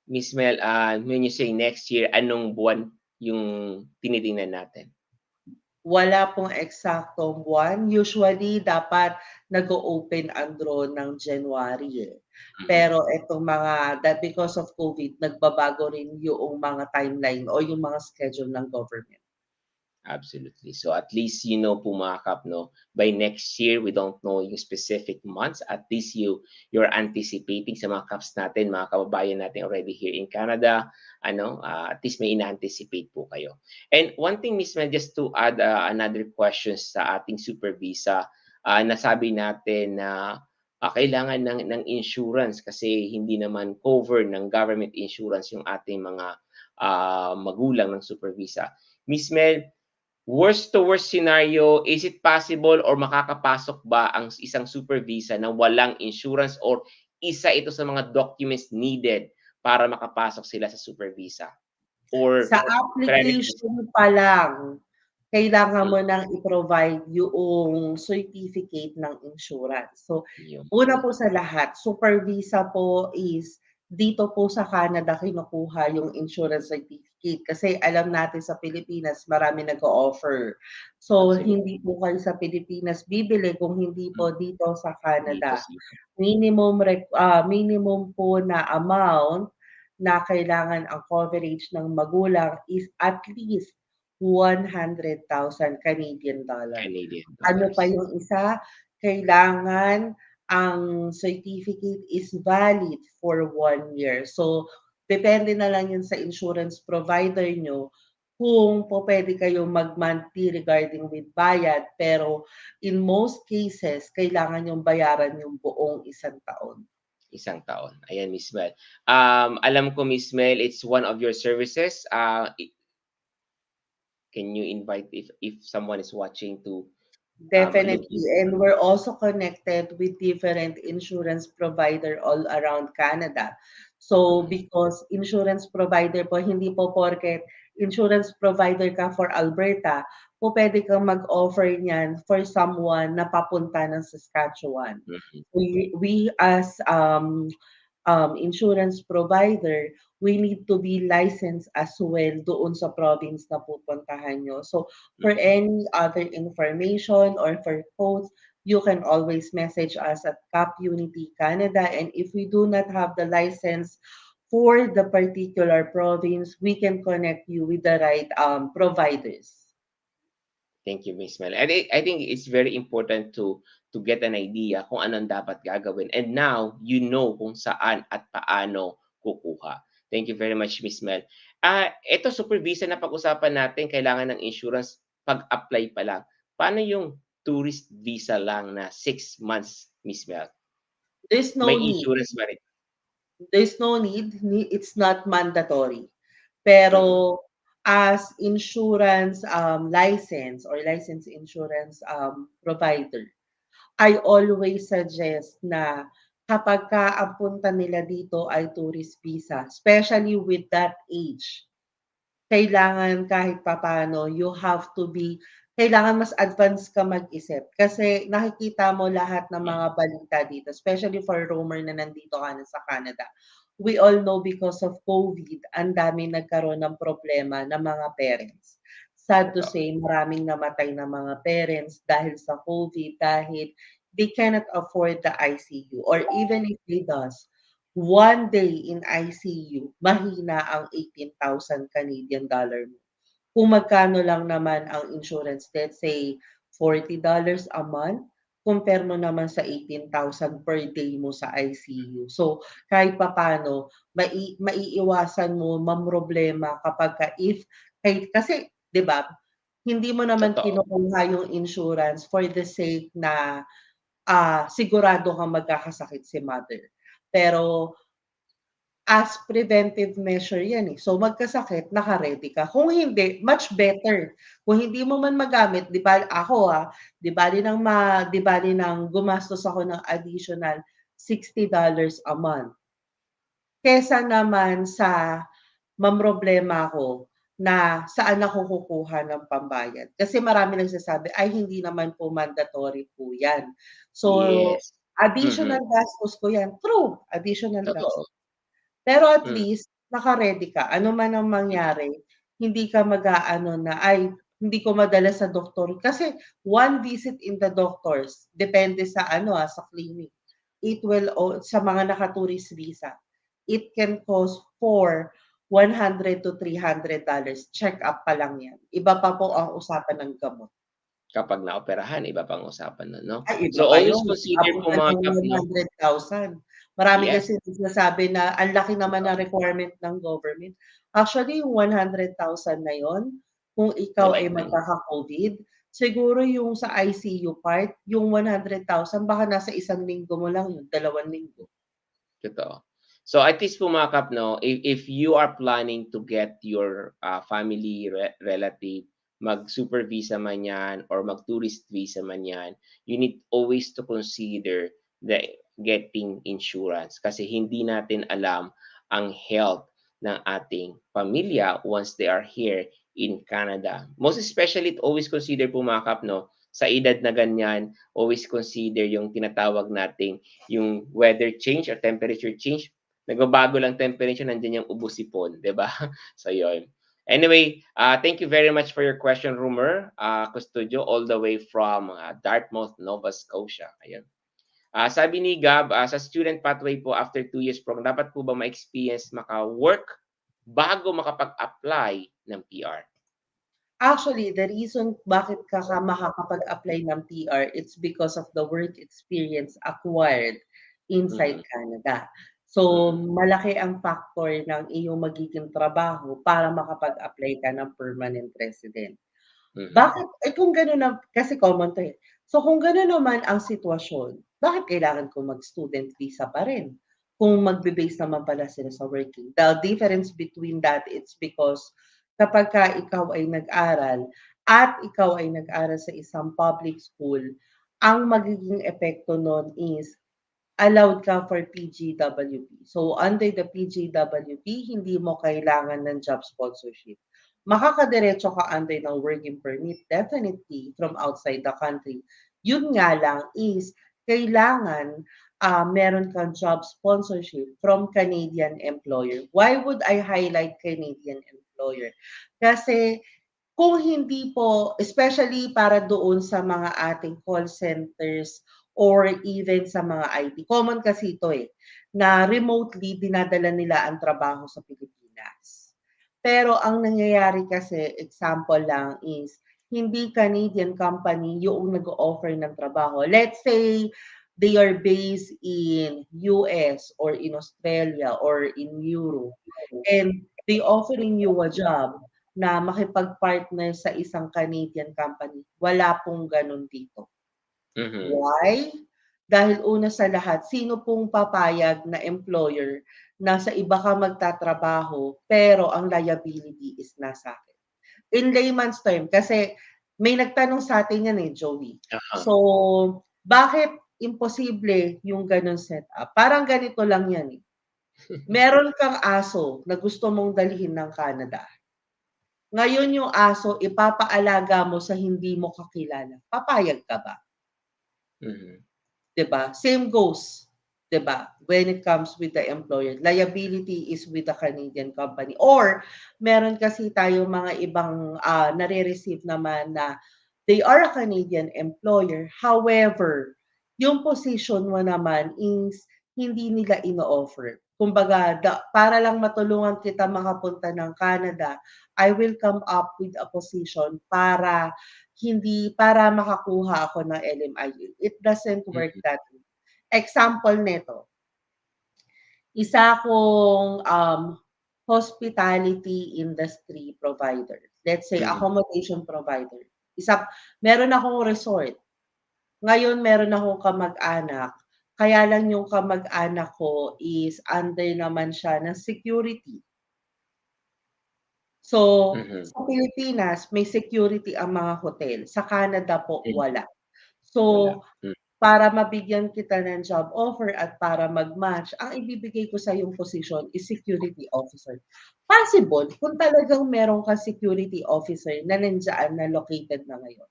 Miss Mel, when you say next year, anong buwan yung tinitingnan natin? Wala pong eksaktong buwan. Usually dapat nag-o-open ang draw ng January, eh. Mhm. Pero itong mga that because of COVID, nagbabago rin yung mga timeline o yung mga schedule ng government. Absolutely. So at least you know po mga kap, no, by next year, we don't know yung specific months. At least you're anticipating sa mga caps natin, mga kababayan natin already here in Canada. At least may ina-anticipate po kayo. And one thing, Miss Mel, just to add another question sa ating super visa, nasabi natin na kailangan ng insurance kasi hindi naman cover ng government insurance yung ating mga magulang ng super visa. Miss Mel, worst to worst scenario, is it possible or makakapasok ba ang isang super visa na walang insurance or isa ito sa mga documents needed para makapasok sila sa super visa? Or Sa prerequisite? application pa lang, kailangan Hmm, mo ng i-provide yung certificate ng insurance. So, yun. una po sa lahat, super visa po is dito po sa Canada kinukuha yung insurance certificate kasi alam natin sa Pilipinas marami nag-o-offer. So, Absolutely. hindi po kayo sa Pilipinas bibili kung hindi Hmm, po dito sa dito Canada. sa Minimum po na amount na kailangan ang coverage ng magulang is at least 100,000 Canadian dollar. Canadian Ano pa dollars. yung isa? Kailangan ang certificate is valid for 1 year. So, depende na lang yun sa insurance provider nyo kung po pwede kayong mag-monthly regarding with bayad. Pero in most cases, kailangan yung bayaran yung buong 1 taon. Isang taon. Ayan, Miss Mel. Alam ko, Miss Mel, it's one of your services. Can you invite if someone is watching to look Definitely. into? And we're also connected with different insurance provider all around Canada. So Mhm, because insurance provider po, hindi po porket insurance provider ka for Alberta, po pwede kang mag-offer niyan for someone na papunta ng Saskatchewan. mhm, We as insurance provider, we need to be licensed as well doon sa province na pupuntahan nyo. So, for mhm. any other information or for quotes, you can always message us at KAP Unity Canada. And if we do not have the license for the particular province, we can connect you with the right providers. Thank you, Miss Mel. I think it's very important to get an idea kung anong dapat gagawin. And now, you know kung saan at paano kukuha. Thank you very much, Miss Mel. Ito, super visa na pag-usapan natin, kailangan ng insurance pag-apply pa lang. Paano yung tourist visa lang na 6 months, Miss Mel? There's May no need. insurance ba rin? There's no need. It's not mandatory. Mm-mm. Pero as insurance license or license insurance provider, I always suggest na kapag ka ang punta nila dito ay tourist visa, especially with that age, kailangan kahit papaano you have to be kailangan mas advance ka mag-isip. Kasi nakikita mo lahat ng mga balita dito, especially for roamer na nandito ka na sa Canada. We all know because of COVID, ang dami nagkaroon ng problema ng mga parents. Sad to Totoo. say, maraming namatay na mga parents dahil sa COVID, dahil they cannot afford the ICU. Or even if they does, one day in ICU, mahina ang 18,000 Canadian dollar mo. Kung magkano lang naman ang insurance, let's say $40 a month, compare mo naman sa 18,000 per day mo sa ICU. So, kahit papaano, maiiwasan mo mamroblema kapagka if kahit kasi 'di ba, hindi mo naman Totoo. kinukuha yung insurance for the sake na, sigurado kang magkakasakit si mother. Pero as preventive measure 'yan, eh. So, magkasakit, naka-ready ka. Kung hindi, much better. Kung hindi mo man magamit, 'di ba ako, 'di bale ng gumastos ako ng additional $60 a month, kesa naman sa mamroblema ako na saan ako kukuha ng pambayad. Kasi marami nagsasabi, "Ay hindi naman po mandatory po 'yan." So, Yes. additional Mm-mm. gastos ko 'yan. True, additional Totoo. gastos. Pero at Mm. least naka-ready ka, ano man ang mangyari, hindi ka mag-aano na, "Ay, hindi ko madala sa doktor." Kasi one visit in the doctors, depende sa ano, sa clinic, it will sa mga naka-tourist visa, it can cost for $100 to $300. Check-up pa lang 'yan. Iba pa po ang usapan ng gamot. Kapag naoperahan, iba pang usapan nun, 'no? Ay, So, iba pa always yun, consider abot po na mga ng kap 100,000. Marami yes, kasi nagsasabi na ang laki naman ng requirement ng government. Actually, yung 100,000 na yun, kung ikaw ay maliit lang, magkaka-COVID, siguro yung sa ICU part, yung 100,000 baka nasa 1 linggo mo lang yun, 2 linggo. totoo. So, at least po mga kap 'no, if you are planning to get your, family relative, mag-super visa man 'yan or mag-tourist visa man 'yan, you need always to consider the getting insurance kasi hindi natin alam ang health ng ating pamilya once they are here in Canada. Most especially, always consider po mga kap 'no, sa edad na ganyan, always consider yung tinatawag nating yung weather change or temperature change. Nagbabago lang temperature, nandiyan yung ubo-sipon, 'di ba? So, yun. Anyway, thank you very much for your question, Rumer, Custodio, all the way from Dartmouth, Nova Scotia. Ayun. Sabi ni Gab, sa student pathway po after 2 years program, dapat po ba ma-experience maka-work bago makapag-apply ng PR? Actually, the reason bakit ka makakapag-apply ng PR, it's because of the work experience acquired inside Mm, Canada. So, mm, malaki ang factor ng iyong magiging trabaho para makapag-apply ka ng permanent resident. mhm. Bakit kung gano'n na kasi common 'to, eh. So, kung gano'n naman ang sitwasyon, bakit kailangan ko mag-student visa pa rin kung magbe-base naman pala sila sa working? The difference between that, it's because kapagka ikaw ay nag-aral at ikaw ay nag-aral sa isang public school, ang magiging epekto nun is allowed ka for PGWP. So, under the PGWP, hindi mo kailangan ng job sponsorship. Makakadiretso ka under ng working permit, definitely, from outside the country. Yun nga lang is, kailangan meron kang job sponsorship from Canadian employer. Why would I highlight Canadian employer? Kasi kung hindi po especially para doon sa mga ating call centers or even sa mga IT, common kasi ito, eh, na remotely dinadala nila ang trabaho sa Pilipinas. Pero ang nangyayari kasi, example lang is, hindi Canadian company yung nag-o-offer ng trabaho. Let's say they are based in US or in Australia or in Europe and they offering you a job na makipag-partner sa isang Canadian company. Wala pong ganun dito. Mhm. Why? Dahil una sa lahat, sino pong papayag na employer na sa iba ka magtatrabaho pero ang liability is nasa akin? In layman's term, kasi may nagtanong sa atin yan Joey. Aha. So, bakit imposible yung ganun setup? Parang ganito lang yan eh. Meron kang aso na gusto mong dalhin ng Canada. Ngayon yung aso, ipapaalaga mo sa hindi mo kakilala. Papayag ka ba? Mhm. 'Di ba? Same goes, 'di ba? When it comes with the employer, liability is with the Canadian company. Or meron kasi tayo mga ibang nare-receive naman na they are a Canadian employer. However, yung position mo naman is hindi nila ino-offer. Kumbaga, para lang matulungan kita makapunta ng Canada, I will come up with a position para makakuha ako ng LMIA. It doesn't work Mhm. that way. Example nito, isa akong hospitality industry provider. Let's say Mhm. accommodation provider. Meron akong resort. Ngayon meron akong kamag-anak. Kaya lang yung kamag-anak ko is under naman siya ng security. So, Mhm. sa Pilipinas may security ang mga hotel, sa Canada po Mhm. wala. Wala. So, Hmm. para mabigyan kita ng job offer at para mag-match, ang ibibigay ko sa yung position is security officer. Possible kung talagang meron kang security officer na nandiyan na located na ngayon.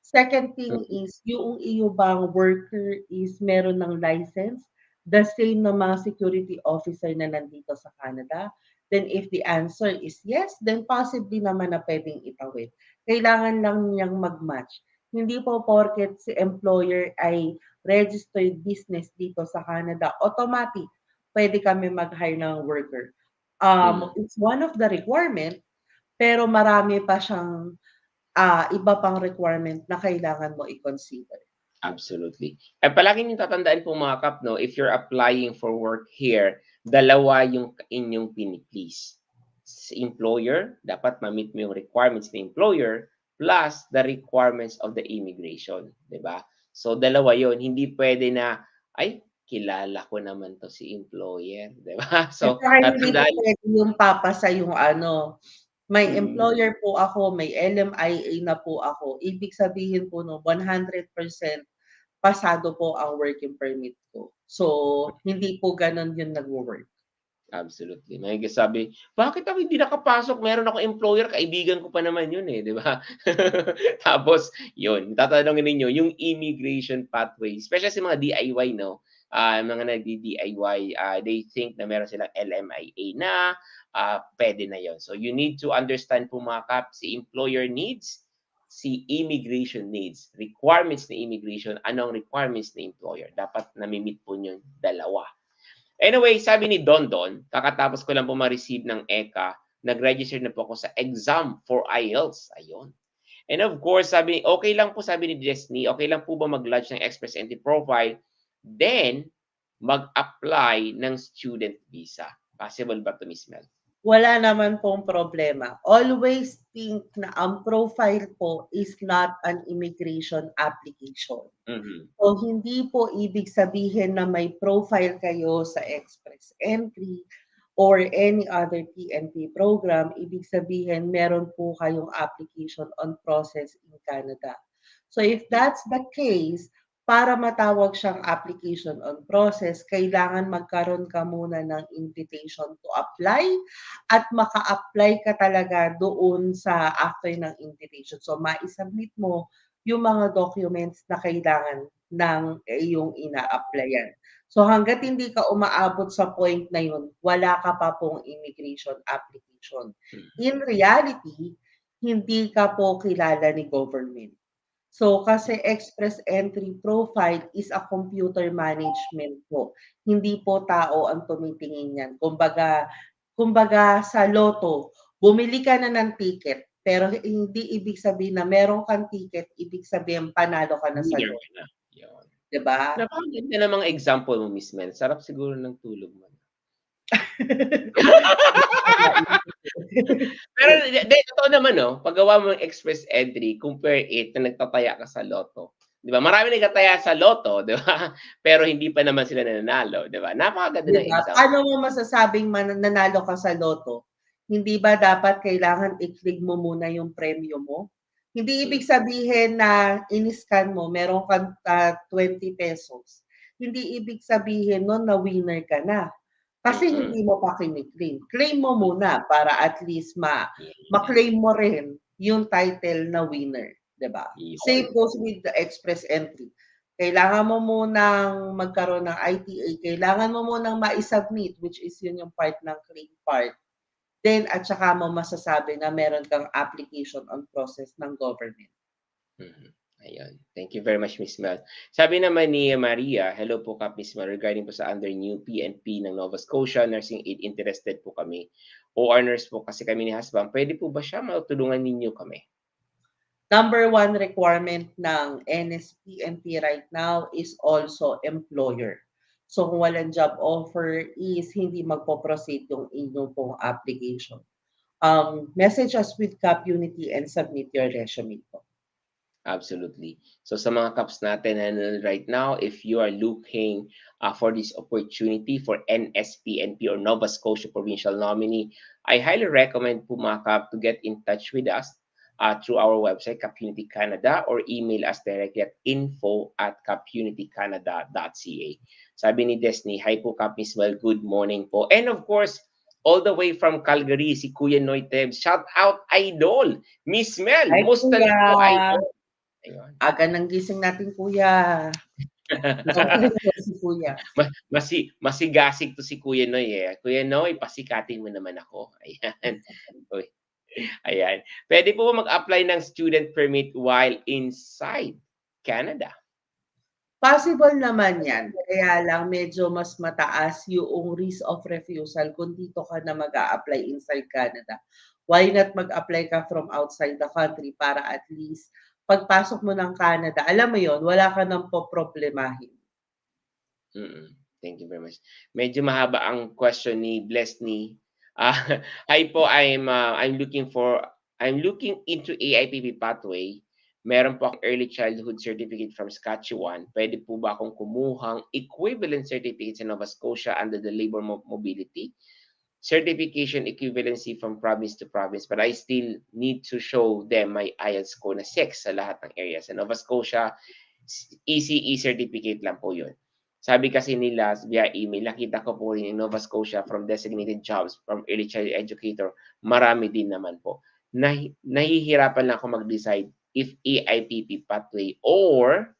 Second thing Mhm. is, yung iyo bang worker is meron ng license, the same ng mga security officer na nandito sa Canada? Then if the answer is yes, then possibly naman na pwedeng itawid. Kailangan lang niyang mag-match. Hindi po porket si employer ay registered business dito sa Canada, automatic pwede kami mag-hire ng worker. Mhm. It's one of the requirement, pero marami pa siyang iba pang requirement na kailangan mo i-consider. Absolutely. Palagi niyong tatandaan po mga kap 'no, if you're applying for work here, dalawa yung inyong pini-please. Sa employer, dapat ma-meet mo yung requirements ng employer plus the requirements of the immigration, 'di ba? So dalawa yon, hindi puwede na, "Ay, kilala ko naman 'to si employer," 'di ba? At So saka hindi po tatandaan. puwede yung papasa yung ano, may Mm. employer po ako, may LMIA na po ako. Ibig sabihin po nun 100% pasado po ang working permit ko. So, hindi po gano'n yun nagwo-work. Absolutely. May nagsasabi, "Bakit ako hindi nakapasok? Meron akong employer, kaibigan ko pa naman 'yun, eh," 'di ba? Tapos 'yun, tatanungin ninyo yung immigration pathway, especially sa mga DIY 'no, mga nagdi-DIY, they think na meron silang LMIA na, puwede na 'yun. So you need to understand po mga kap, si employer needs, si immigration needs. Requirements ni immigration, ano ang requirements ni employer. Dapat nami-meet po niyong dalawa. Anyway, sabi ni Dondon, kakatapos ko lang po ma-receive ng ECA, nag-register na po ako sa exam for IELTS, ayun. And of course, sabi okey lang po sabi ni Destiny, okey lang po ba mag-lodge ng express entry profile, then mag-apply ng student visa. Possible ba 'to, Miss Mel? Wala naman pong problema. Always think na ang profile po is not an immigration application. Mhm. So, hindi po ibig sabihin na may profile kayo sa Express Entry or any other PNP program. Ibig sabihin, meron po kayong application on process in Canada. So, if Hmm. that's the case, para matawag siyang application on process, kailangan magkaroon ka muna ng invitation to apply at maka-apply ka talaga doon sa after ng invitation. So, mai-submit mo yung mga documents na kailangan ng iyong ina-applyan. So hangga't hindi ka umaabot sa point na yun, wala ka pa pong immigration application. Hmm. In reality, hindi ka po kilala ni government. So, kasi express entry profile is a computer management po. Hindi po tao ang tumitingin niyan. Kumbaga sa loto, bumili ka na ng ticket, pero hindi ibig sabihin na meron kang ticket, ibig sabihin panalo ka na sa Winner ka loto, na, yun. 'di ba? Napakaganda ng mga example mo, Miss Mel. Sarap siguro ng tulog mo. Pero totoo naman 'no, paggawa mo ng express entry, compare it na nagtataya ka sa lotto, 'di ba? Marami nagtataya sa lotto, 'di ba? Pero hindi pa naman sila nananalo, 'di ba? Napakaganda 'Di ng ba? example. Paano mo masasabing nanalo ka sa loto? Hindi ba dapat kailangan i-click mo muna yung premyo mo? Hindi ibig Hmm, sabihin na in-scan mo meron kang, ₱20. Hindi ibig sabihin nun na winner ka na. Kasi mm. hindi mo pa kini-claim. Claim mo muna para at least Yan, ma-claim mo rin yung title na winner, 'di ba? Same yun. goes with the express entry. Kailangan mo munang magkaroon ng ITA, kailangan mo munang mai-submit, which is yun yung part ng claim part. Then at saka mo masasabi na meron kang application on process ng government. Mhm. Ayun. Thank you very much, Miss Mel. Sabi naman ni Maria, hello po Kap Miss Mel, regarding po sa under new PNP ng Nova Scotia, nursing aid, interested po kami. OR nurse po kasi kami ni husband. Pwede po ba siya? Matulungan ninyo kami. Number one requirement ng NSPNP right now is also employer. So kung walang job offer is hindi magpo-proceed yung inyong pong application. Message us with KAP Unity and submit your resume po. Absolutely. So sa mga Kaps natin na right now, if you are looking for this opportunity for NSPNP or Nova Scotia Provincial Nominee, I highly recommend po mga Kap to get in touch with us through our website, KAP Unity Canada, or email us directly at info@kapunitycanada.ca. Sabi ni Desni, hi po Kap Miss Mel, good morning po. And of course, all the way from Calgary, si Kuya Noy Teb. Shout out, Idol! Miss Mel, Hi musta na kuya, po, Idol? Ayun. aga ng gising natin kuya. Si kuya. Masigasig 'to si Kuya Noy, eh. Kuya Noy, pasikatin mo naman ako, ayan. Uy, ayan. Puwede po ba mag-apply ng student permit while inside Canada? Possible naman 'yan, kaya lang medyo mas mataas yung risk of refusal kung dito ka na mag-a-apply inside Canada. Why not mag-apply ka from outside the country para at least pagpasok mo ng Canada, alam mo yon wala ka ng poproblemahin. Mm. Thank you very much. Medyo mahaba ang question ni Blessny. Ah, hi po, I'm looking into AIPP pathway. Meron po akong early childhood certificate from Saskatchewan. Puwede po ba akong kumuhang equivalent certificate sa Nova Scotia under the labor mobility? Certification equivalency from province to province, but I still need to show them my IELTS score na 6 sa lahat ng areas. Sa Nova Scotia, ECE certificate lang po yun. Sabi kasi nila via email, nakita ko po rin in Nova Scotia from designated jobs, from early child educator, marami din naman po. Nahihirapan lang ako mag-decide if AIPP pathway or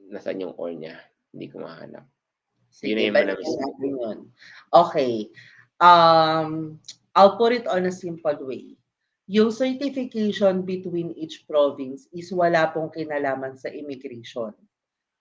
nasaan yung or niya? Hindi ko mahanap. Yun na Sige, yung balikan manamis. natin 'yun. Okay, I'll put it on a simple way. Yung certification between each province is wala pong kinalaman sa immigration.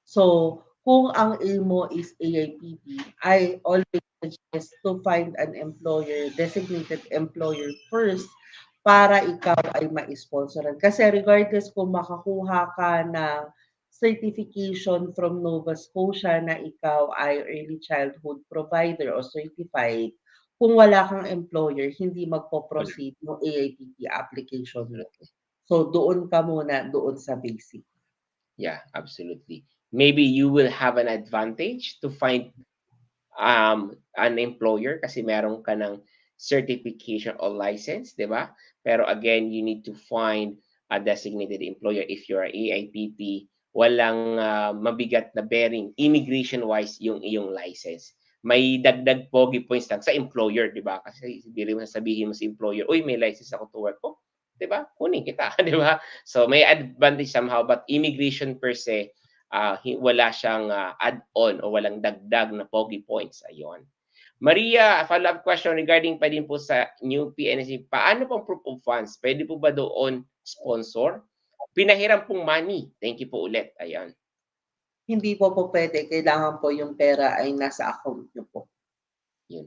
So, kung ang aim mo is AIPP, I always suggest to find an employer, designated employer first para ikaw ay ma-sponsoran. Kasi regardless kung makakuha ka ng certification from Nova Scotia na ikaw ay early childhood provider o certified, kung wala kang employer, hindi Wala, magpo-proceed yung AIPP application mo. absolutely. So, doon ka muna, doon sa basic. Yeah, absolutely. Maybe you will have an advantage to find an employer kasi meron ka ng certification or license, 'di ba? Pero again, you need to find a designated employer if you're a AIPP. Walang mabigat na bearing immigration-wise yung iyong license. May dagdag pogi points lang sa employer, 'di ba? Kasi hindi rin sabihin mo sa employer, "Uy, may license ako to work." Oh, 'di ba? Kunin kita, 'di ba? So may advantage somehow, but immigration per se, wala siyang add-on o walang dagdag na pogi points, ayun. Maria, a follow-up question regarding pa din po sa new PNC. Paano pong proof of funds? Pwede po ba doon sponsor? Pinahiram pong money. Thank you po ulit. Ayan. Hindi po puwede, kailangan po yung pera ay nasa account niyo po. Yun.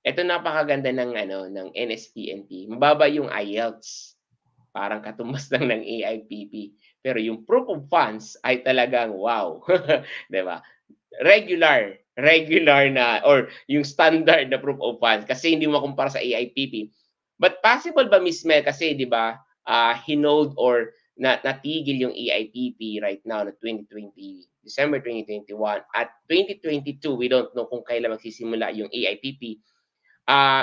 Ito napakaganda ng ano ng NSPNP. Mababa yung IELTS. Parang katumbas lang ng AIPP. Pero yung proof of funds ay talagang wow. 'Di ba? Regular na or yung standard na proof of funds kasi hindi mo makumpara sa AIPP. But possible ba Miss Mel kasi 'di ba, hinold or natigil yung AIPP right now na 2020, December 2021 at 2022 we don't know kung kailan magsisimula yung AIPP.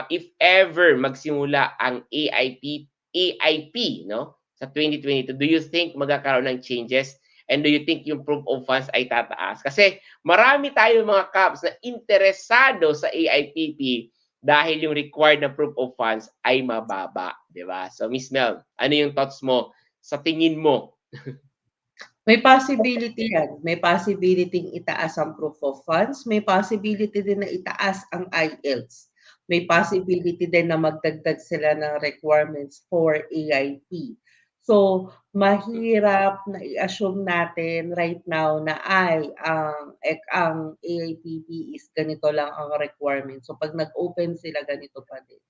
If ever magsimula ang AIP, no, sa 2022, do you think magkakaroon ng changes? And do you think yung proof of funds ay tataas? Kasi marami tayo mga Kaps na interesado sa AIPP dahil yung required na proof of funds ay mababa, di ba? So Miss Mel, ano yung thoughts mo sa tingin mo? May possibility yan. May possibility itaas ang proof of funds, may possibility din na itaas ang IELTS. May possibility din na magdagdag sila ng requirements for AIP. So, mahirap na i-assume natin right now na ang AIPP is ganito lang ang requirement. So, pag nag-open sila, ganito pa din.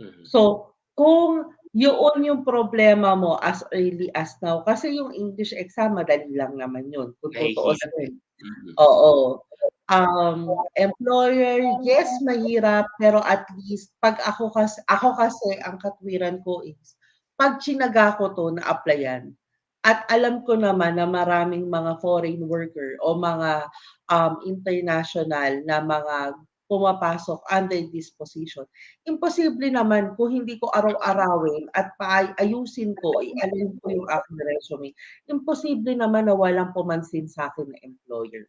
Mhm. So, kung yun yung problema mo as early as now, kasi yung English exam madali lang naman yun kung Nahihirap eh. tutuusin. Mhm. Oo. Employer, yes, mahirap, pero at least 'pag ako kasi ang katwiran ko is 'pag tsinaga ko 'to na applyan at alam ko naman na maraming mga foreign worker o mga, international na mga pumapasok under this position. Imposible naman kung hindi ko araw-arawin at ayusin ko, i-align ko yung aking resume, imposible naman na walang pumansin sa'kin na employer.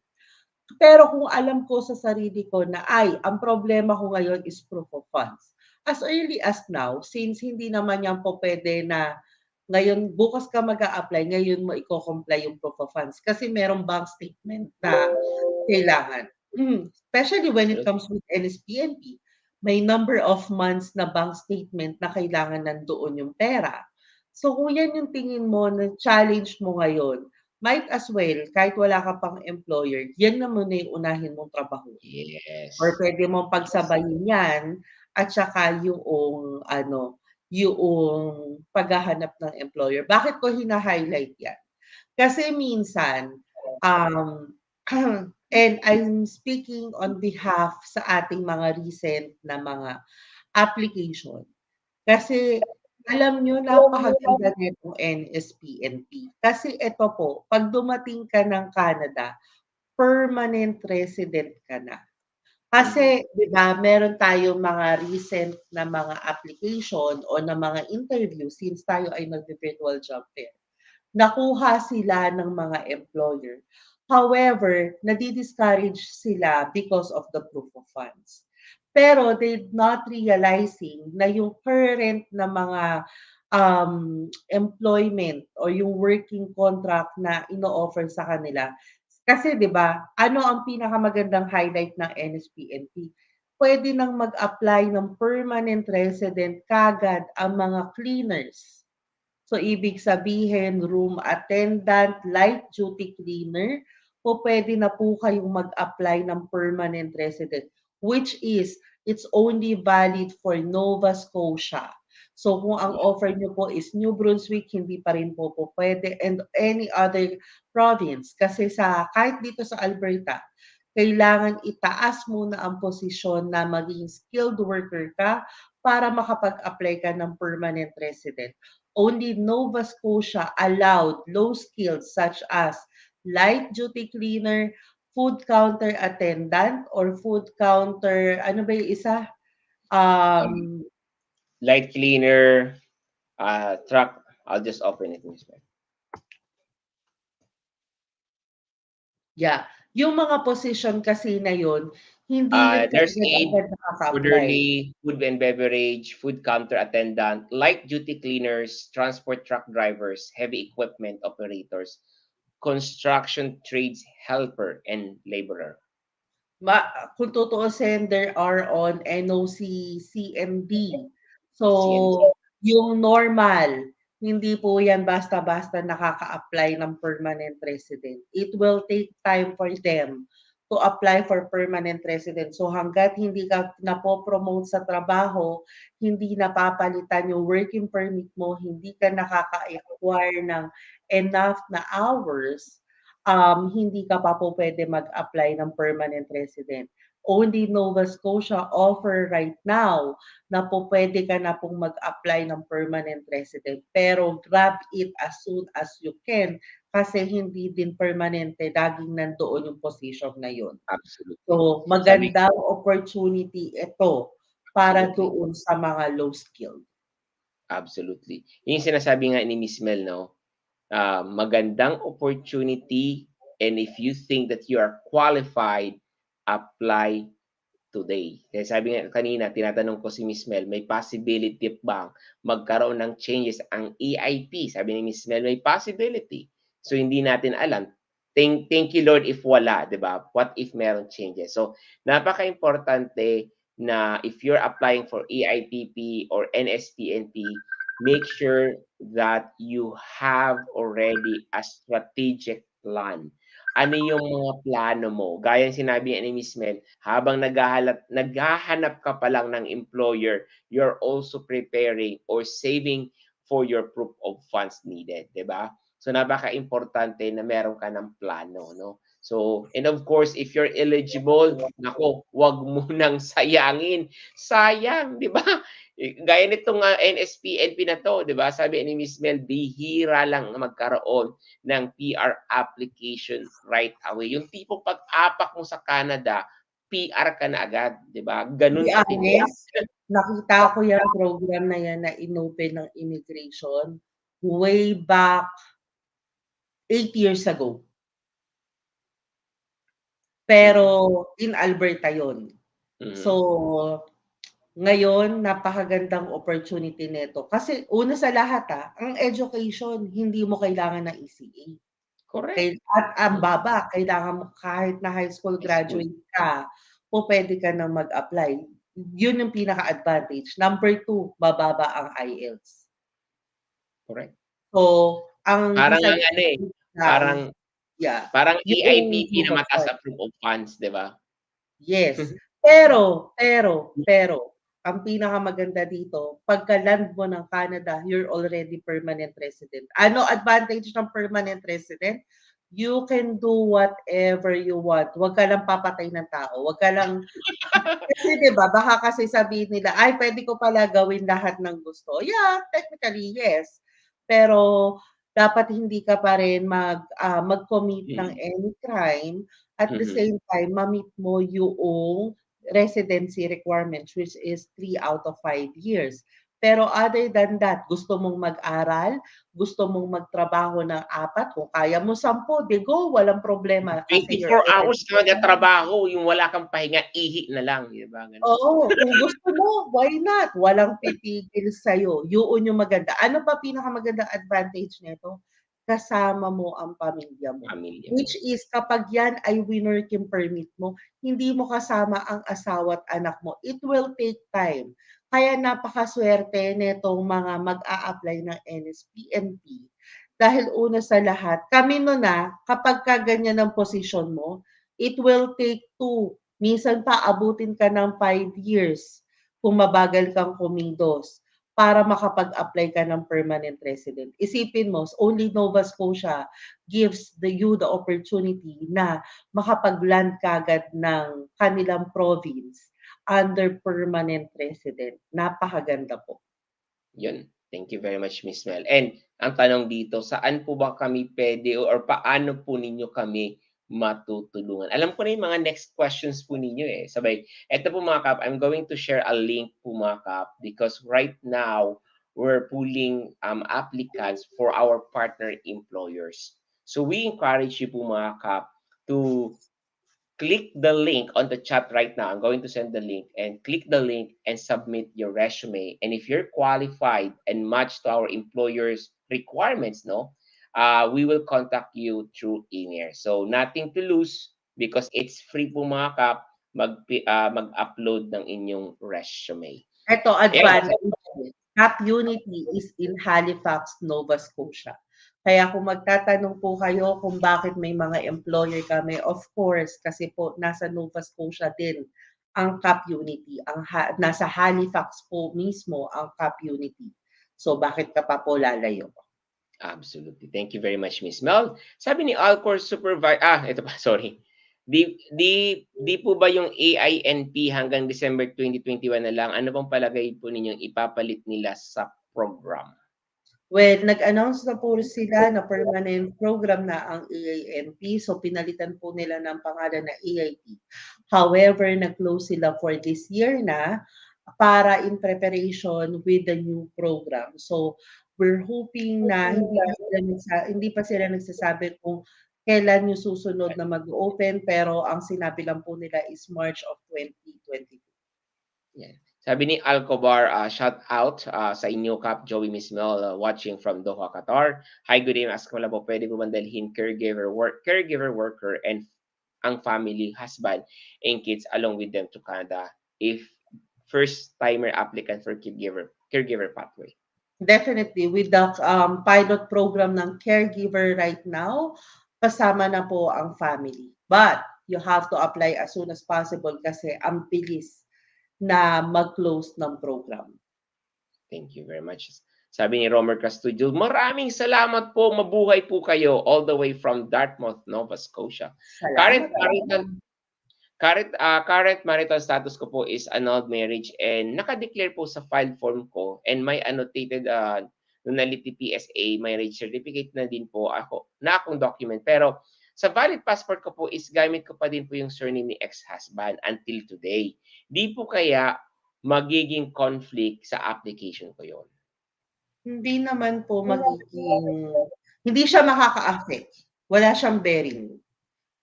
Pero kung alam ko sa sarili ko na, ang problema ko ngayon is proof of funds. As early as now, since hindi naman yan po pwede na ngayon, bukas ka mag-a-apply, ngayon mo iko-comply yung proof of funds kasi merong bank statement na kailangan. Especially when it True. comes with NSPNP, may number of months na bank statement na kailangan nandoon yung pera. So kung yan yung tingin mo na challenge mo ngayon, might as well, kahit wala ka pang employer, yan na muna yung unahin mong trabaho. Or Yes. pwede mong Yes. pagsabayin yan at saka yung paghahanap ng employer. Bakit ko hina-highlight yan? Kasi minsan, um, and I'm speaking on behalf sa ating mga recent na mga application. Kasi alam niyo napakaganda nitong NSPNP. Kasi ito po, 'pag dumating ka ng Canada, permanent resident ka na. Mhm. Kasi 'di ba meron tayong mga recent na mga application o na mga interview since tayo ay nagvi-virtual job fair. Nakuha sila ng mga employer. However, nadi-discourage sila because of the proof of funds. Pero they not realizing na yung current na mga employment o yung working contract na ino-offer sa kanila. Kasi 'di ba, ano ang pinakamagandang highlight ng NSPNP? Pwede nang mag-apply ng permanent resident kagad ang mga cleaners. So, ibig sabihin, room attendant, light duty cleaner, po pwede na po kayong mag-apply ng permanent resident, which is, it's only valid for Nova Scotia. So, kung ang Yeah. offer nyo po is New Brunswick, hindi pa rin po pwede, and any other province. Kasi kahit dito sa Alberta, kailangan itaas muna ang posisyon na maging skilled worker ka para makapag-apply ka ng permanent resident. Only Nova Scotia allowed low skills such as light duty cleaner, food counter attendant, or food counter, ano ba yung isa? Um, Um, Light cleaner, truck. I'll just open it. Miss Mel. yeah. Yung mga position kasi na yun, hindi yun Nurse aide, kaagad-agad nakaka-apply. orderly, food and beverage, food counter attendant, light duty cleaners, transport truck drivers, heavy equipment operators, construction trades helper, and laborer. Ma kung tutuusin, there are on NOC, CMD. CND. So, yung normal, hindi po yan basta-basta nakaka-apply ng permanent resident. It will take time for them to apply for permanent resident. So, hangga't hindi ka napo-promote sa trabaho, hindi napapalitan yung working permit mo, hindi ka nakaka-acquire ng enough na hours, hindi ka pa po pwede mag-apply ng permanent resident. Only Nova Scotia offer right now na po pwede ka na pong mag-apply ng permanent resident. Pero grab it as soon as you can kasi hindi din permanente laging nandoon yung position na yun. Absolutely. So, Sabi magandang opportunity ito para absolutely. doon sa mga low skilled. Absolutely. Yung sinasabi nga ni Miss Mel, no? Magandang opportunity, and if you think that you are qualified, apply today. Kaya sabi nga kanina, tinatanong ko si Miss Mel, may possibility bang magkaroon ng changes ang EIP? Sabi ni Miss Mel, may possibility. So hindi natin alam. Thank you Lord if wala, 'di ba? What if meron changes? So napaka-importante na if you're applying for EIPP or NSPNP, make sure that you have already a strategic plan. Ano yung mga plano mo? Gaya ng sinabi ni Miss Mel, habang naghahanap ka pa lang ng employer, you're also preparing or saving for your proof of funds needed, 'di ba? So napaka-importante na meron ka ng plano, no? So, and of course, if you're eligible, nako, wag mo nang sayangin. Sayang, 'di ba? Gaya nitong NSPNP na to, 'di ba? Sabi ni Miss Mel, bihira lang na magkaroon ng PR application right away. Yung tipo pag-apak mo sa Canada, PR ka na agad, 'di ba? To be Ganun katindi. honest, nakita ko yung program na yan na inopen ng immigration way back 8 years ago. Pero Mm. in Alberta yun. So, Mhm. ngayon napakagandang opportunity nito kasi una sa lahat, ang education hindi mo kailangan ng ECA. Correct. At ang Mm. baba, kailangan mo kahit na high school High school. graduate ka, pupuwede ka ng mag-apply. Yun yung pinaka-advantage. Number 2, mababa ang IELTS. Correct. So, ang Parang ang ano, eh, disadvantage lang, parang yeah, parang yung EIPP na Nova mataas Scotia. ang proof of funds, 'di ba? Yes. Pero, ang pinakamaganda dito, pagka-land mo ng Canada, you're already permanent resident. Ano advantage ng permanent resident? You can do whatever you want. Huwag ka lang papatay ng tao. Huwag ka lang kasi 'di ba, baka kasi sabihin nila, "Ay puwede ko pala gawin lahat ng gusto." Yeah, technically yes. Pero dapat hindi ka pa rin mag-commit ng Mm. any crime, at the Mhm. same time ma-meet mo yung residency requirements which is 3 out of 5 years. Pero other than that, gusto mong mag-aral, gusto mong magtrabaho ng 4, kung kaya mo 10, 'di go, walang problema kasi you're 24 hours already ka magtatrabaho, yung wala kang pahinga, ihi na lang, 'di ba, gano'n? Oo, kung gusto mo, why not? Walang pipigil sa'yo, yoon yung maganda. Ano pa pinakamagandang advantage nito? Kasama mo ang pamilya mo. Pamilya mo. Which is kapag yan ay winorking permit mo, hindi mo kasama ang asawa at anak mo. It will take time. Kaya napakaswerte nitong mga mag-a-apply ng NSPNP. Dahil una sa lahat, kami no na, kapag ka ganyan ang posisyon mo, it will take 2, minsan pa abutin ka ng 5 years kung mabagal kang kumilos para makapag-apply ka ng permanent resident. Isipin mo, only Nova Scotia gives you the opportunity na makapag-land kaagad ng kanilang province under permanent resident. Napakaganda po. Yun, thank you very much, Miss Mel. And ang tanong dito, saan po ba kami puwede or paano po ninyo kami matutulungan? Alam ko na yung mga next questions po ninyo, eh. Sabay, eto po mga Kap, I'm going to share a link po mga Kap because right now, we're pulling applicants for our partner employers. So we encourage you po mga Kap to click the link on the chat right now. I'm going to send the link and click the link and submit your resume. And if you're qualified and matched to our employer's requirements, no, we will contact you through email. So nothing to lose because it's free po mga Kap. mag-upload ng inyong resume. Ito, Ayan. advantage. KAP Unity is in Halifax, Nova Scotia. Kaya kung magtatanong po kayo kung bakit may mga employer kami, of course, kasi po nasa Nova Scotia din ang KAP Unity. Nasa Halifax po mismo ang KAP Unity. So bakit ka pa po lalayo? Absolutely. Thank you very much, Miss Mel. Sabi ni Alcor Supervisor, ito pa, sorry. Di po ba yung AINP hanggang December 2021 na lang? Ano bang palagay po ninyong ipapalit nila sa program? Well, nag-announce na po sila na permanent program na ang AINP. So, pinalitan po nila ng pangalan na AIP. However, nag-close sila for this year na para in preparation with the new program. So, we're hoping na hindi pa sila nagsasabi kung kailan yung susunod na mag-open, pero ang sinabi lang po nila is March of 2022. Yeah. Sabi ni Alcobar, shout out sa inyo, Kap, Joey, Miss Mel, watching from Doha, Qatar. Hi, good evening. Ask mo lang po, pwede po mandalhin caregiver worker, and ang family, husband, and kids along with them to Canada if first-timer applicant for caregiver pathway. Definitely, with the pilot program ng caregiver right now, kasama na po ang family. But you have to apply as soon as possible kasi ang bilis na mag-close ng program. Thank you very much. Sabi ni Romer Castudio, maraming salamat po. Mabuhay po kayo all the way from Dartmouth, Nova Scotia. Salamat. Current marital status ko po is annulled marriage and naka-declare po sa file form ko and may annotated nunality PSA, marriage certificate na din po akong document. Pero sa valid passport ko po is gamit ko pa din po yung surname ni ex-husband until today. Di po kaya magiging conflict sa application ko yon? Hindi naman po hindi siya makaka-affect. Wala siyang bearing.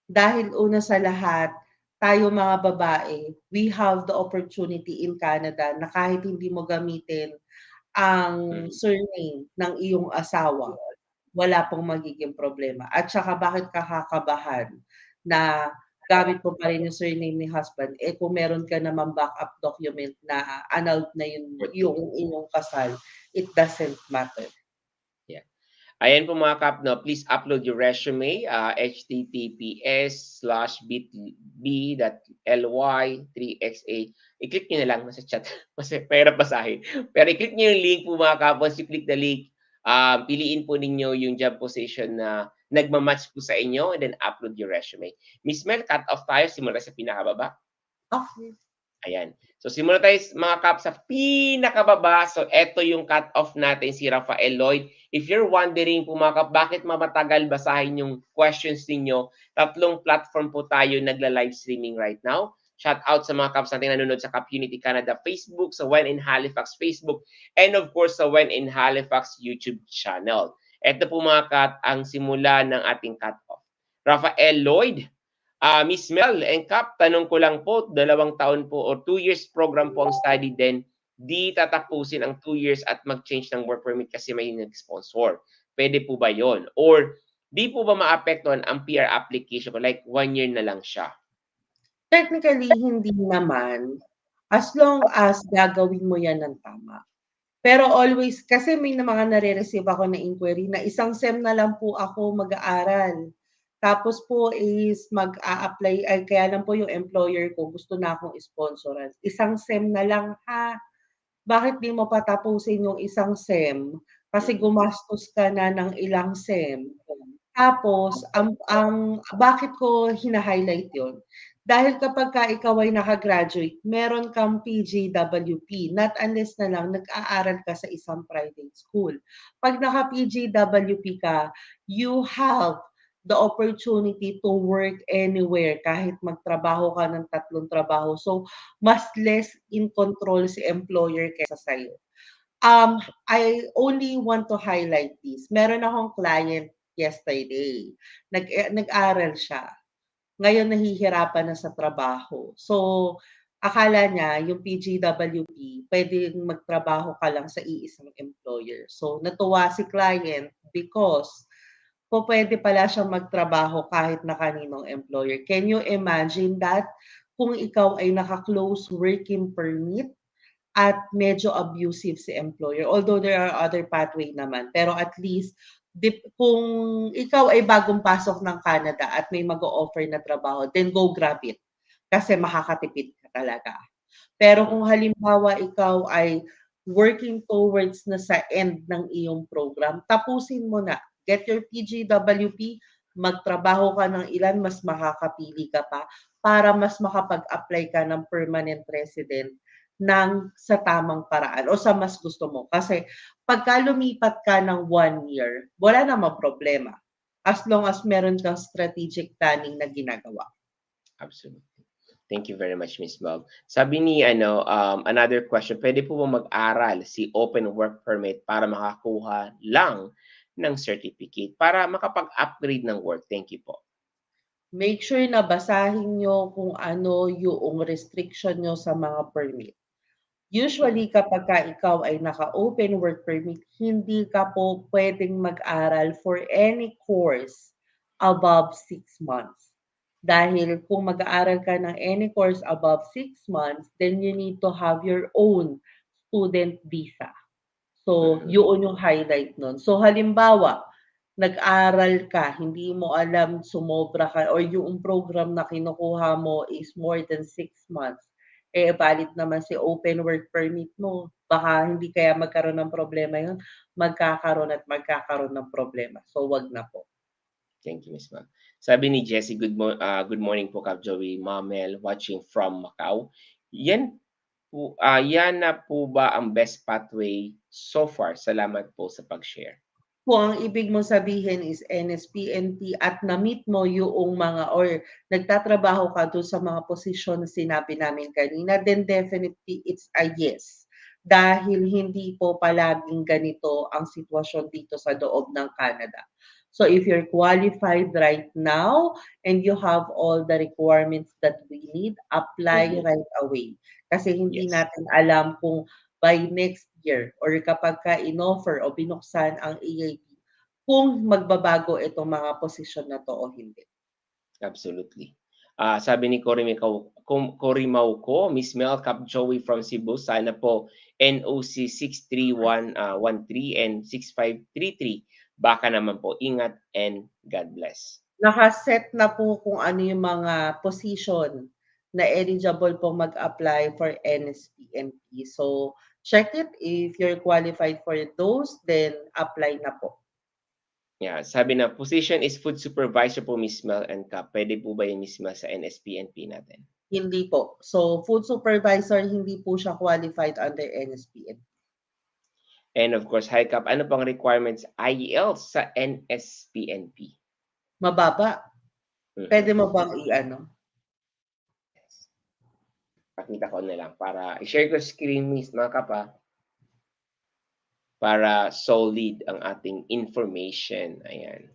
Dahil una sa lahat, tayo mga babae, we have the opportunity in Canada na kahit hindi mo gamitin ang surname ng iyong asawa, wala pong magiging problema. At saka bakit ka kakabahan na gamit mo pa rin yung surname ni husband, kung meron ka naman backup document na annulled na yung inyong kasal, it doesn't matter. Yeah. Ayan po mga Kap, no, please upload your resume, https://bit.ly/3xa. I-click nyo na lang sa chat. Kasi pera basahin. Pero i-click nyo yung link po mga Kap. Once you click the link, piliin po ninyo yung job position na nagmamatch po sa inyo and then upload your resume. Miss Mel, cut off tayo. Simula sa pinakababa. Okay. Ayan. So, simula tayo mga Kap sa pinakababa. So, eto yung cut-off natin, si Rafael Lloyd. If you're wondering po mga Kap, bakit mamatagal basahin yung questions ninyo, 3 platform po tayo nagla-live streaming right now. Shout out sa mga Kaps natin nanonood sa KAP Unity Canada Facebook, sa When in Halifax Facebook, and of course sa When in Halifax YouTube channel. Ito po mga Kap, ang simula ng ating cut-off. Rafael Lloyd, Miss Mel and Kap, tanong ko lang po, 2 taon po or 2 years program po ang study din, di tatapusin ang 2 years at mag-change ng work permit kasi may nag-sponsor. Pwede po ba yon? Or di po ba maapektuhan ang PR application ko? Like 1 year na lang siya? Technically, hindi naman. As long as gagawin mo yan ng tama. Pero always, kasi may mga nare-receive ako na inquiry na isang SEM na lang po ako mag-aaral. Tapos po is mag-a-apply, ay kaya lang po yung employer ko gusto na akong sponsoran. Isang SEM na lang ha. Bakit di mo patapusin yung isang SEM? Kasi gumastos ka na ng ilang SEM. Tapos, bakit ko hina-highlight yon? Dahil kapagka ikaw ay naka-graduate, meron kang PGWP, not unless na lang nag-aaral ka sa isang private school. 'Pag naka-PGWP ka, you have the opportunity to work anywhere kahit magtrabaho ka ng 3 trabaho. So, mas less in control si employer kaysa sa'yo. I only want to highlight this. Meron akong client yesterday. Nag-aral siya. Ngayon nahihirapan na sa trabaho. So, akala niya yung PGWP, pwedeng magtrabaho ka lang sa iisang employer. So, natuwa si client because pwede pala siyang magtrabaho kahit na kaninong employer. Can you imagine that? kung ikaw ay naka-close working permit at medyo abusive si employer. Although there are other pathway naman, pero at least kung ikaw ay bagong pasok ng Canada at may mag-o-offer na trabaho, then go grab it kasi makakatipid ka talaga. Pero kung halimbawa ikaw ay working towards na sa end ng iyong program, tapusin mo na. Get your PGWP, magtrabaho ka ng ilan, mas makakapili ka pa para mas makapag-apply ka ng permanent resident ng sa tamang paraan o sa mas gusto mo. Kasi pagka lumipat ka ng 1 year, wala namang problema. As long as meron kang strategic planning na ginagawa. Absolutely. Thank you very much, Miss Bob. Sabi ni another question, pwede po ba mag-aral si open work permit para makakuha lang ng certificate para makapag-upgrade ng work? Thank you po. Make sure na basahin nyo kung ano yung restriction nyo sa mga permit. Usually, kapag ikaw ay naka-open work permit, hindi ka po pwedeng mag-aral for any course above 6 months. Dahil kung mag-aaral ka ng any course above 6 months, then you need to have your own student visa. So, yun yung highlight nun. So, halimbawa, nag-aral ka, hindi mo alam sumobra ka or yung program na kinukuha mo is more than 6 months, valid naman si open work permit mo. Baka hindi kaya magkaroon ng problema yun, magkakaroon ng problema. So, wag na po. Thank you, Miss Ma'am. Sabi ni Jessie, good morning po, Kap Joey, Mamel, watching from Macau. Yan na po ba ang best pathway so far? Salamat po sa pag-share. Kung ang ibig mo sabihin is NSPNP at na-meet mo yung mga or nagtatrabaho ka doon sa mga posisyon na sinabi namin kanina, then definitely it's a yes. Dahil hindi po palaging ganito ang sitwasyon dito sa loob ng Canada. So if you're qualified right now and you have all the requirements that we need, apply right away. Kasi hindi natin alam kung by next year or kapag ka inoffer o binuksan ang EAP, kung magbabago itong mga posisyon na to o hindi. Absolutely. Sabi ni Corimau ko, Miss Mel, Kap Joey from Cebu, sana po NOC 63113 and 6533. Baka naman po, ingat and God bless. Nakaset na po kung ano yung mga position na eligible po mag-apply for NSPNP. So, check it. If you're qualified for those, then apply na po. Yeah, sabi na, position is food supervisor po, Miss Mel and Kap. Pwede po ba yung Miss Mel sa NSPNP natin? Hindi po. So, food supervisor, hindi po siya qualified under NSPNP. And of course, hi Kap, ano pang requirements IELTS sa NSPNP? Mababa. Pwede mo bang i-ano? Pakita ko na lang para i-share ko screen, Miss mga Kap, para solid ang ating information. Ayan.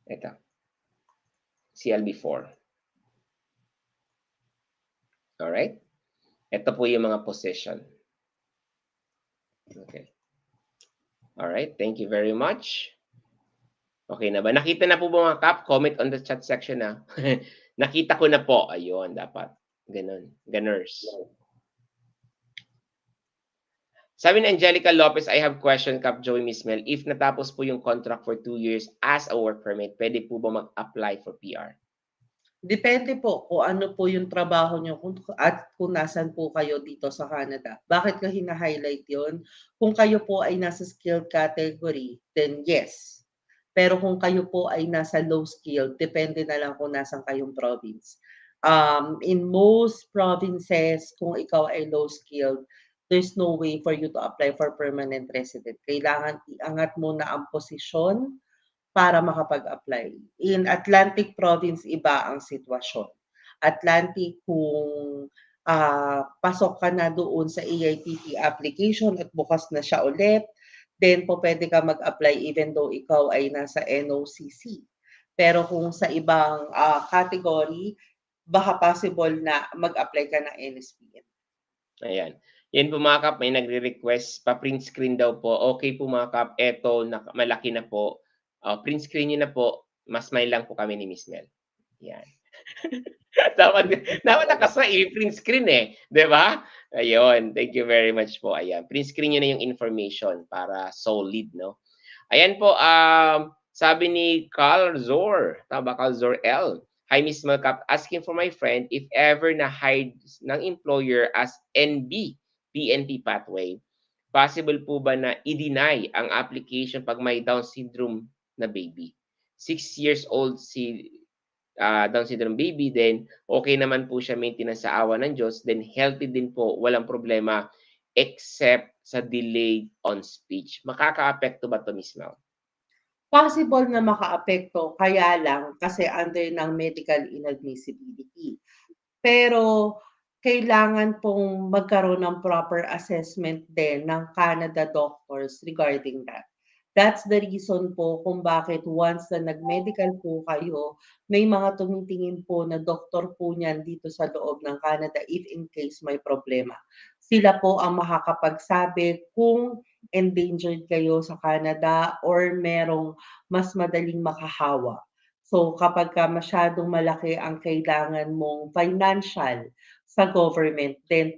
Ito. CLB4. Alright? Ito po yung mga position. Okay. Alright, thank you very much. Okay na ba? Nakita na po ba mga Kap? Comment on the chat section na. Nakita ko na po. Ayun, dapat. Ganun. Ganers. Sabi ni Angelica Lopez, I have question, Kap Joey Mismel. If natapos po yung contract for 2 years as a work permit, pwede po ba mag-apply for PR? Depende po kung ano po yung trabaho nyo at kung nasan po kayo dito sa Canada. Bakit ko hina-highlight yun? Kung kayo po ay nasa skilled category, then yes. Pero kung kayo po ay nasa low skill, depende na lang kung nasan kayong province. In most provinces, kung ikaw ay low skilled, there's no way for you to apply for permanent resident. Kailangan iangat mo na ang posisyon para makapag-apply. In Atlantic Province, iba ang sitwasyon. Atlantic, kung pasok ka na doon sa AITP application at bukas na siya ulit, then po pwede ka mag-apply even though ikaw ay nasa NOCC. Pero kung sa ibang category, baka possible na mag-apply ka ng NSPN. Ayan. Yan po mga Kap, may nagre-request pa-print screen daw po. Okay po mga Kap, eto malaki na po. Print screen niyo na po, mas may lang po kami ni Miss Mel. Yan. dapat nakasa i-print screen eh, 'di ba? Ayun, thank you very much po. Ayan, print screen niyo na yung information para solid, no? Ayan po, sabi ni Carl Zor, tama ba Carl Zor L? Hi Miss Melcap, asking for my friend if ever na-hired ng employer as NB, PNP pathway, possible po ba na i-deny ang application pag may Down syndrome na baby? 6 years old si Down syndrome baby, then okay naman po siya maintenance sa awa ng Diyos, then healthy din po, walang problema, except sa delay on speech. Makakaapekto ba to, Miss Mel? Possible na makaapekto, kaya lang kasi under ng medical inadmissibility. Pero kailangan pong magkaroon ng proper assessment din ng Canada doctors regarding that. That's the reason po kung bakit once na nag-medical po kayo, may mga tumitingin po na doktor po niyan dito sa loob ng Canada if in case may problema. Sila po ang makakapagsabi kung endangered kayo sa Canada or merong mas madaling makahawa. So kapagka masyadong malaki ang kailangan mong financial sa government, then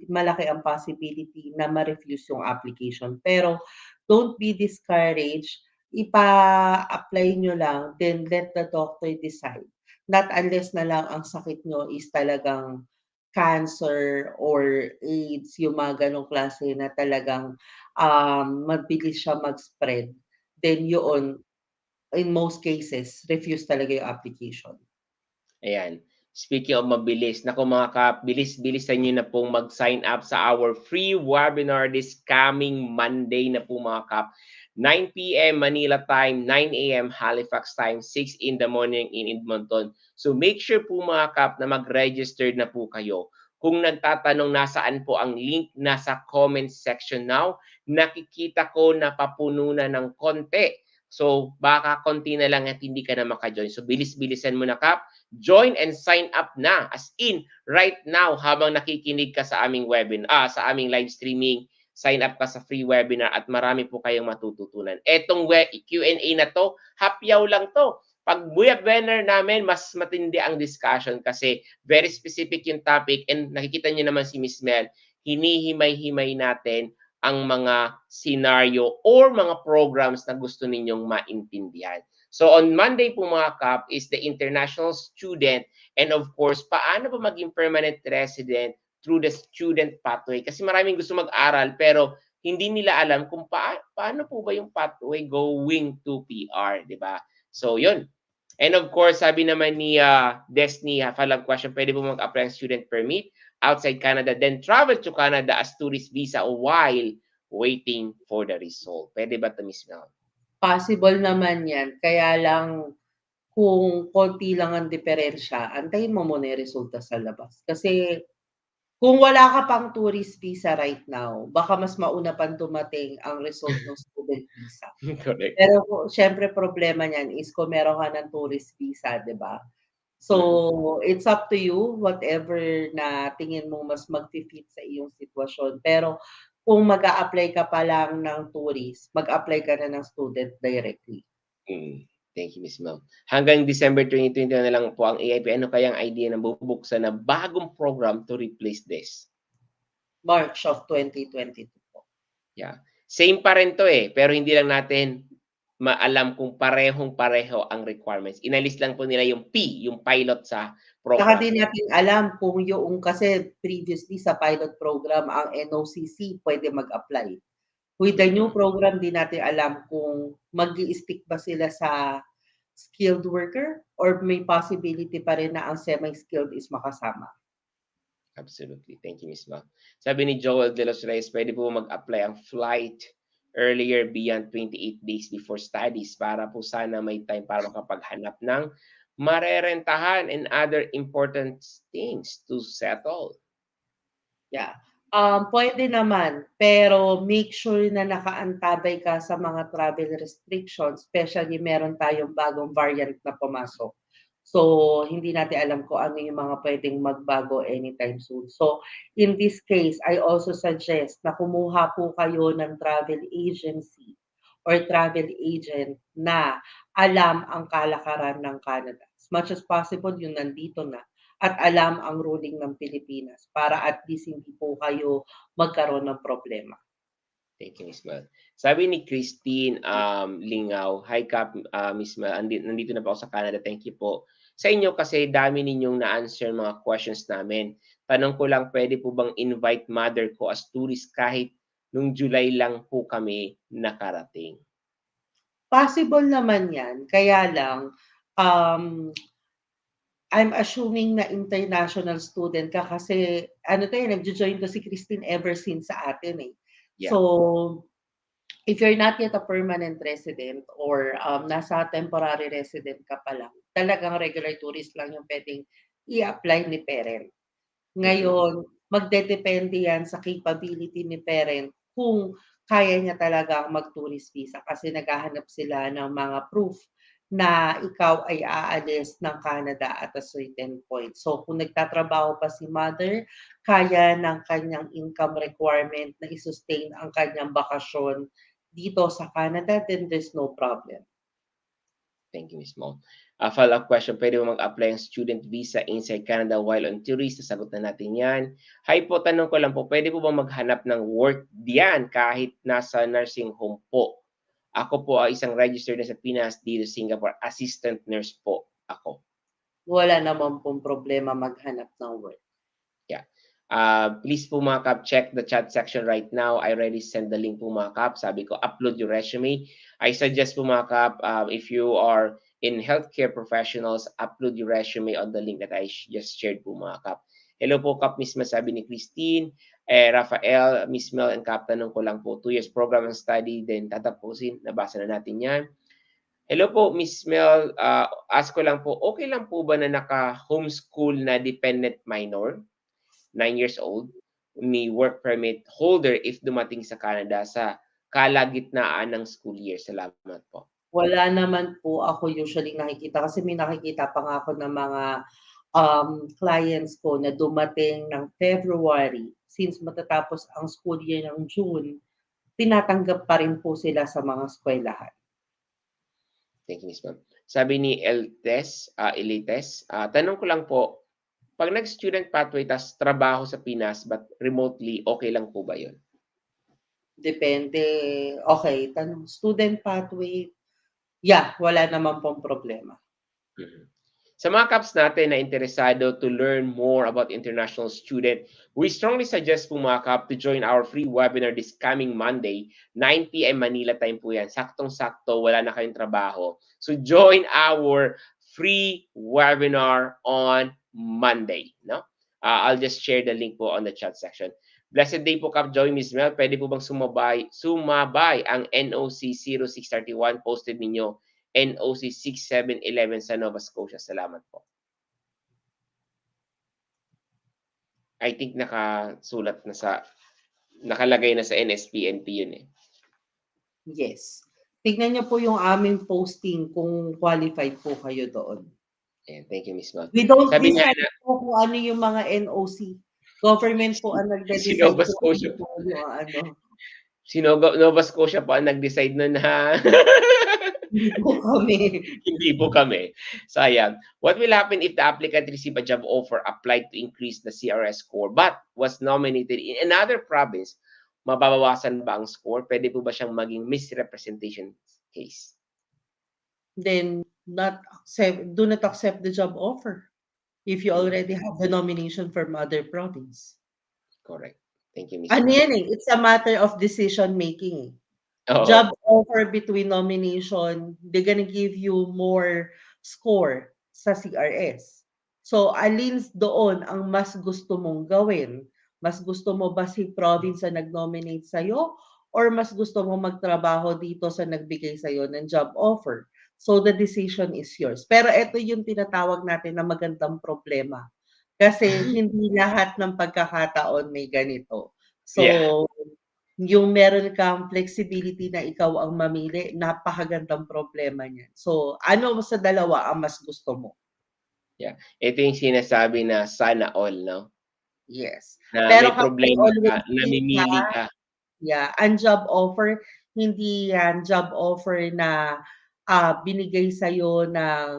malaki ang possibility na ma-refuse yung application. Pero don't be discouraged, ipa-apply nyo lang, then let the doctor decide. Not unless na lang ang sakit nyo is talagang cancer or AIDS, yung mga ganong klase na talagang mabilis siya mag-spread. Then yun, in most cases, refuse talaga yung application. Ayan. Speaking of mabilis, naku mga Kap, bilis-bilisan nyo na pong mag-sign up sa our free webinar this coming Monday na po mga Kap. 9 p.m. Manila time, 9 a.m. Halifax time, 6 in the morning in Edmonton. So make sure po mga Kap na mag-register na po kayo. Kung nagtatanong nasaan po ang link, nasa comment section now. Nakikita ko na papuno na ng konti. So baka konti na lang at hindi ka na maka-join. So bilis-bilisan mo na Kap. Join and sign up na, as in right now habang nakikinig ka sa aming sa aming live streaming. Sign up ka sa free webinar at marami po kayong matututunan. Etong Q&A na to, hapyaw lang to. Pag webinar namin, mas matindi ang discussion kasi very specific yung topic, and nakikita niyo naman si Miss Mel, hinihimay-himay natin ang mga scenario or mga programs na gusto ninyong maintindihan. So on Monday po mga Kap is the international student, and of course, paano ba maging permanent resident through the student pathway? Kasi maraming gusto mag-aral pero hindi nila alam kung paano po ba yung pathway going to PR, di ba? So yun. And of course, sabi naman ni Destiny, follow-up question, pwede po mag-apply ng student permit outside Canada, then travel to Canada as tourist visa while waiting for the result. Pwede ba ito, Miss Mel? Possible naman yan, kaya lang kung konti lang ang diferensya, antayin mo muna yung resulta sa labas. Kasi kung wala ka pang tourist visa right now, baka mas mauna pang dumating ang result ng student visa. Correct. Pero siyempre problema niyan is kung meron ka ng tourist visa, 'di ba? So, it's up to you, whatever na tingin mo mas magfi-fit sa iyong sitwasyon. Pero kung mag-a-apply ka pa lang ng tourist, mag-apply ka na ng student directly. Thank you, Miss Mel. Hanggang December 2021 na lang po ang AIP. Ano kayang idea na bubuksan na bagong program to replace this? March of 2022 po. Yeah. Same pa rin to eh, pero hindi lang natin maalam kung parehong-pareho ang requirements. Inalis lang po nila yung P, yung pilot sa Saka program. di natin alam kung yung kasi previously sa pilot program, ang NOCC pwede mag-apply. With the new program, di natin alam kung mag-i-stick ba sila sa skilled worker or may possibility pa rin na ang semi-skilled is makasama. Absolutely. Thank you, Miss Mel. Sabi ni Joel De Los Reyes, pwede po mag-apply ang flight earlier beyond 28 days before studies para po sana may time para makapaghanap ng marerentahan and other important things to settle. Yeah. Pwede naman, pero make sure na nakaantabay ka sa mga travel restrictions, especially meron tayong bagong variant na pumasok. So, hindi natin alam kung ano yung mga pwedeng magbago anytime soon. So, in this case, I also suggest na kumuha po kayo ng travel agency or travel agent na alam ang kalakaran ng Canada. As much as possible, yung nandito na at alam ang ruling ng Pilipinas para at least hindi po kayo magkaroon ng problema. Thank you, Miss Mel. Sabi ni Christine Lingaw, Hi Kap, Miss Mel, nandito na po ako sa Canada. Thank you po. Sa inyo kasi dami ninyong na-answer mga questions namin. Tanong ko lang, pwede po bang invite mother ko as tourist kahit nung July lang po kami nakarating? Possible naman yan, kaya lang, I'm assuming na international student ka kasi ano 'to, nagjo-join ko si Christine ever since sa atin, eh. Yeah. So, if you're not yet a permanent resident or, nasa temporary resident ka pa lang, talagang regular tourist lang yung puwedeng i-apply ni parent. Mhm. Ngayon, magdedepende 'yan sa capability ni parent kung kaya niya talagang mag-tourist visa kasi naghahanap sila ng mga proof na ikaw ay aalis ng Canada at a certain point. So, kung nagtatrabaho pa si mother, kaya ng kanyang income requirement na i-sustain ang kanyang bakasyon dito sa Canada, then there's no problem. Thank you, Miss Mo. Follow-up question, pwede mo mag-apply ng student visa inside Canada while on tourist? Nasagot na natin yan. Hi po, tanong ko lang po, pwede po ba maghanap ng work diyan kahit nasa nursing home po? Ako po ay isang registered na sa Pinas, dito Singapore. Assistant nurse po ako. Wala naman pong problema maghanap ng work. Yeah. Please po mga Kap, check the chat section right now. I already sent the link po mga Kap. Sabi ko, upload your resume. I suggest po mga Kap, if you are in healthcare professionals, upload your resume on the link that I just shared po mga Kap. Hello po Kap, Miss Mel, sabi ni Christine. Rafael, Miss Mel, and Kap, tanong ko lang po, 2 years program and study, then tatapusin. Nabasa na natin yan. Hello po, Miss Mel. Ask ko lang po, okay lang po ba na naka-homeschool na dependent minor? 9 years old, may work permit holder if dumating sa Canada sa kalagitnaan ng school year. Salamat po. Wala naman po ako usually nakikita kasi may nakikita pa nga ako ng mga, clients ko na dumating ng February, since matatapos ang school year ng June, tinatanggap pa rin po sila sa mga eskuwelahan. Thank you, Miss Ma'am. Sabi ni Elites, tanong ko lang po, pag nag-student pathway tas trabaho sa Pinas but remotely, okay lang po ba yun? Depende, okey, tanong student pathway, yeah, wala naman pong problema. Mhm. Sa mga Kaps natin na interesado to learn more about international student, we strongly suggest po mga Kap to join our free webinar this coming Monday, 9 p.m. Manila time po yan. Saktong-sakto, wala na kayong trabaho. So join our free webinar on Monday. No? I'll just share the link po on the chat section. Blessed day po Kap Joy, Miss Mel. Pwede po bang sumabay ang NOC 0631 posted ninyo NOC 6711 sa Nova Scotia. Salamat po. I think nakalagay na sa NSPNP yun eh. Yes. Tignan niyo po yung aming posting kung qualified po kayo doon. Ayan, thank you, Miss Mel. We don't Sabi niya decide na, po kung ano yung mga NOC. Government po ang si nagde-decide Nova kung ano Scotia, po yung ano. si Nova Scotia pa ang nag-decide nun ha. Hindi po kami. Hindi po kami. Sayang. What will happen if the applicant receive a job offer applied to increase the CRS score but was nominated in another province? Mababawasan ba ang score? Pwede po ba siyang maging misrepresentation case? Then do not accept the job offer if you already have the nomination from other province. Correct. Thank you, Miss Ano Mel. yan eh, it's a matter of decision making eh. Oo. Job offer between nomination, they're gonna give you more score sa CRS. So, alin doon ang mas gusto mong gawin? Mas gusto mo ba si province na nag-nominate sa'yo or mas gusto mo magtrabaho dito sa nagbigay sa'yo ng job offer? So, the decision is yours. Pero ito yung tinatawag natin na magandang problema. Kasi hindi lahat ng pagkakataon may ganito. So, Yeah. yung meron kang flexibility na ikaw ang mamili, napakagandang problema niyan. So, ano sa dalawa ang mas gusto mo? Yeah. Ito yung sinasabi na sana all, 'no? Yes. Na Pero may kapag problema ka, always think ha, namimili ka. yeah, ang job offer, hindi yan job offer na binigay sa'yo ng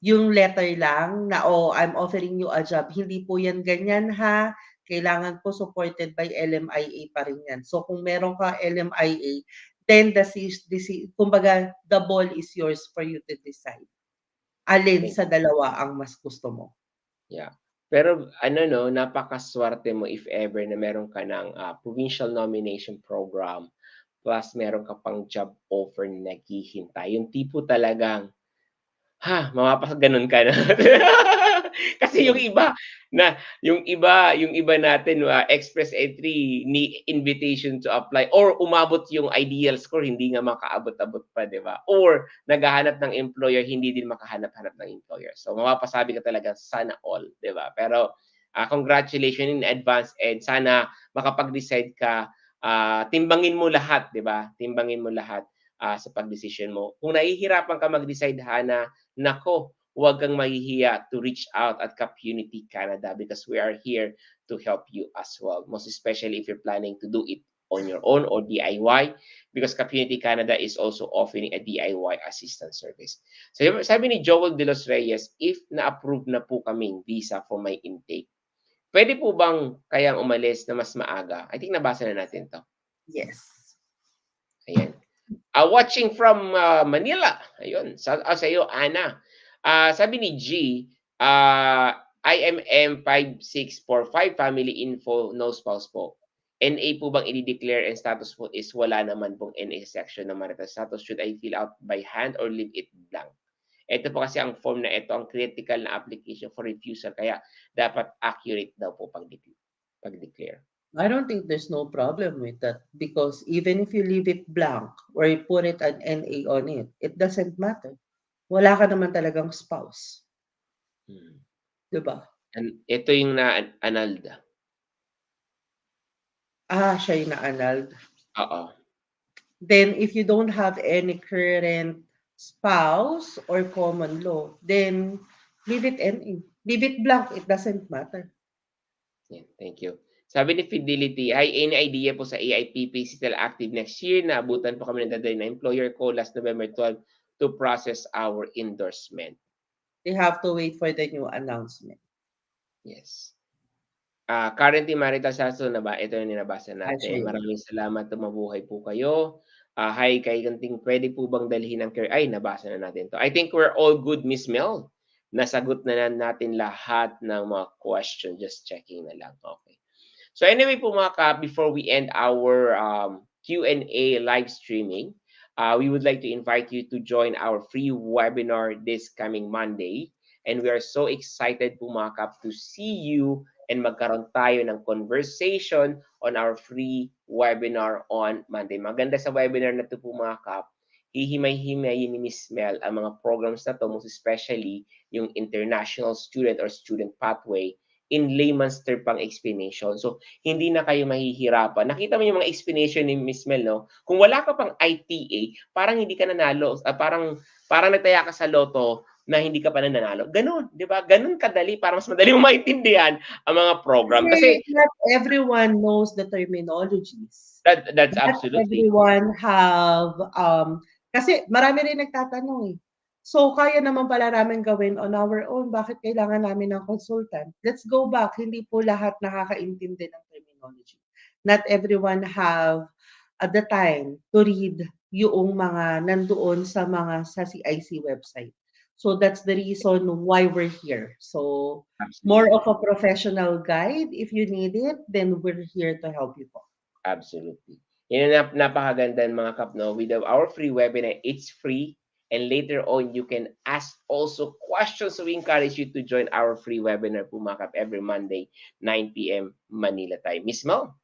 yung letter lang na, "Oh, I'm offering you a job." Hindi po yan ganyan ha. Kailangan po supported by LMIA pa rin yan. So kung meron ka LMIA, then kumbaga the ball is yours for you to decide. Alin Thank sa dalawa ang mas gusto mo? Yeah. Pero ano 'no, napakaswerte mo if ever na meron ka ng, provincial nomination program, plus meron ka pang job offer na naghihintay. Yung tipo talagang mapapagano'n ka na. Kasi yung Yes. iba yung iba natin, express entry ni invitation to apply or umabot yung ideal score hindi nga makaabot-abot pa, 'di ba? Or naghahanap ng employer, hindi din makahanap-hanap ng employer. So mapapasabi ka talaga, sana all, 'di ba? Pero, congratulations in advance and sana makapag-decide ka, timbangin mo lahat, 'di ba? Timbangin mo lahat, sa pagdesisyon mo. Kung nahihirapan ka mag-decide, nako, huwag kang mahihiya to reach out at KAP Unity Canada because we are here to help you as well. Most especially if you're planning to do it on your own or DIY because KAP Unity Canada is also offering a DIY assistance service. So sabi ni Joel De Los Reyes, if na-approve na po kaming visa for my intake, pwede po bang kayang umalis na mas maaga? I think nabasa na natin to. Yes. Ayan. Watching from Manila. Ayun, sa iyo Ana. Sabi ni G, IMM 5645 family info, no spouse po. NA po bang i-declare and status po is wala naman pong NA section ng marital status. Should I fill out by hand or leave it blank? Ito po kasi ang form na ito, ang critical na application for refusal. Kaya dapat accurate daw po pag-declare. I don't think there's no problem with that because even if you leave it blank or you put it an NA on it, it doesn't matter. Wala ka naman talagang spouse, Hmm. 'di ba? Ito yung na-annulled. Siya yung na-annulled. Oo. Then if you don't have any current spouse or common law, then leave it NA. Leave it blank, it doesn't matter. Yeah, thank you. Sabi ni Fidelity, "Hi, any idea po sa AIPP still active next year? Naabutan po kami ng deadline na employer ko last November 12 to process our endorsement." They have to wait for the new announcement. Yes. Currently marital status na ba? Ito yung nabasa natin. Actually, Maraming salamat at mabuhay po kayo. Hi, kay Ganting, pwede po bang dalhin ng care? Ay, nabasa na natin to. I think we're all good, Miss Mel. Nasagot na natin lahat ng mga question. Just checking na lang. Okay. So anyway po mga Kap, before we end our Q&A live streaming, we would like to invite you to join our free webinar this coming Monday. And we are so excited po mga Kap to see you and magkaroon tayo ng conversation on our free webinar on Monday. Maganda sa webinar na ito po mga Kap, hihimay-himayin ni Miss Mel ang mga programs na to, most especially yung international student or student pathway in layman's term pang explanation. So, hindi na kayo mahihirapan. Nakita mo yung mga explanation ni Miss Mel, no? Kung wala ka pang ITA, parang hindi ka nanalo. Parang nagtaya ka sa loto na hindi ka pa nanalo. Ganun, di ba? Ganun kadali para mas madali mo maintindihan ang mga program. Kasi not everyone knows the terminologies. that's Not absolutely everyone have, kasi marami rin nagtatanong eh. So, kaya naman pala namin gawin on our own. Bakit kailangan namin ng consultant? Let's go back. Hindi po lahat nakakaintindi ng terminology. Not everyone have at the time to read yung mga nandoon sa CIC website. So, that's the reason why we're here. So, more absolutely. of a professional guide. If you need it, then we're here to help you po. Absolutely. Yan ang napakaganda mga Kap, no? With our free webinar, it's free. And later on, you can ask also questions. So we encourage you to join our free webinar po mga Kap every Monday, 9 p.m. Manila time. Miss Mel?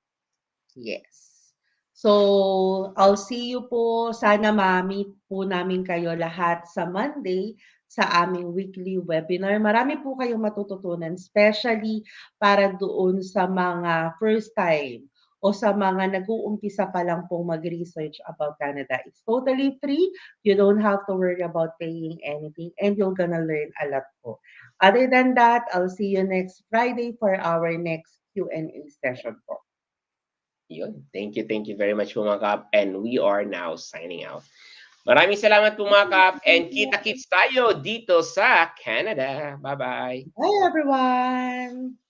Yes. So, I'll see you po. Sana ma-meet po namin kayo lahat sa Monday sa aming weekly webinar. Marami po kayong matututunan, especially para doon sa mga first time o sa mga nag-uumpisa pa lang pong mag-research about Canada. It's totally free. You don't have to worry about paying anything and you're gonna learn a lot po. Other than that, I'll see you next Friday for our next Q&A session po. Yun. Thank you very much po mga Kap. And we are now signing out. Maraming salamat po mga Kap. And kita-kits tayo dito sa Canada. Bye-bye. Bye everyone!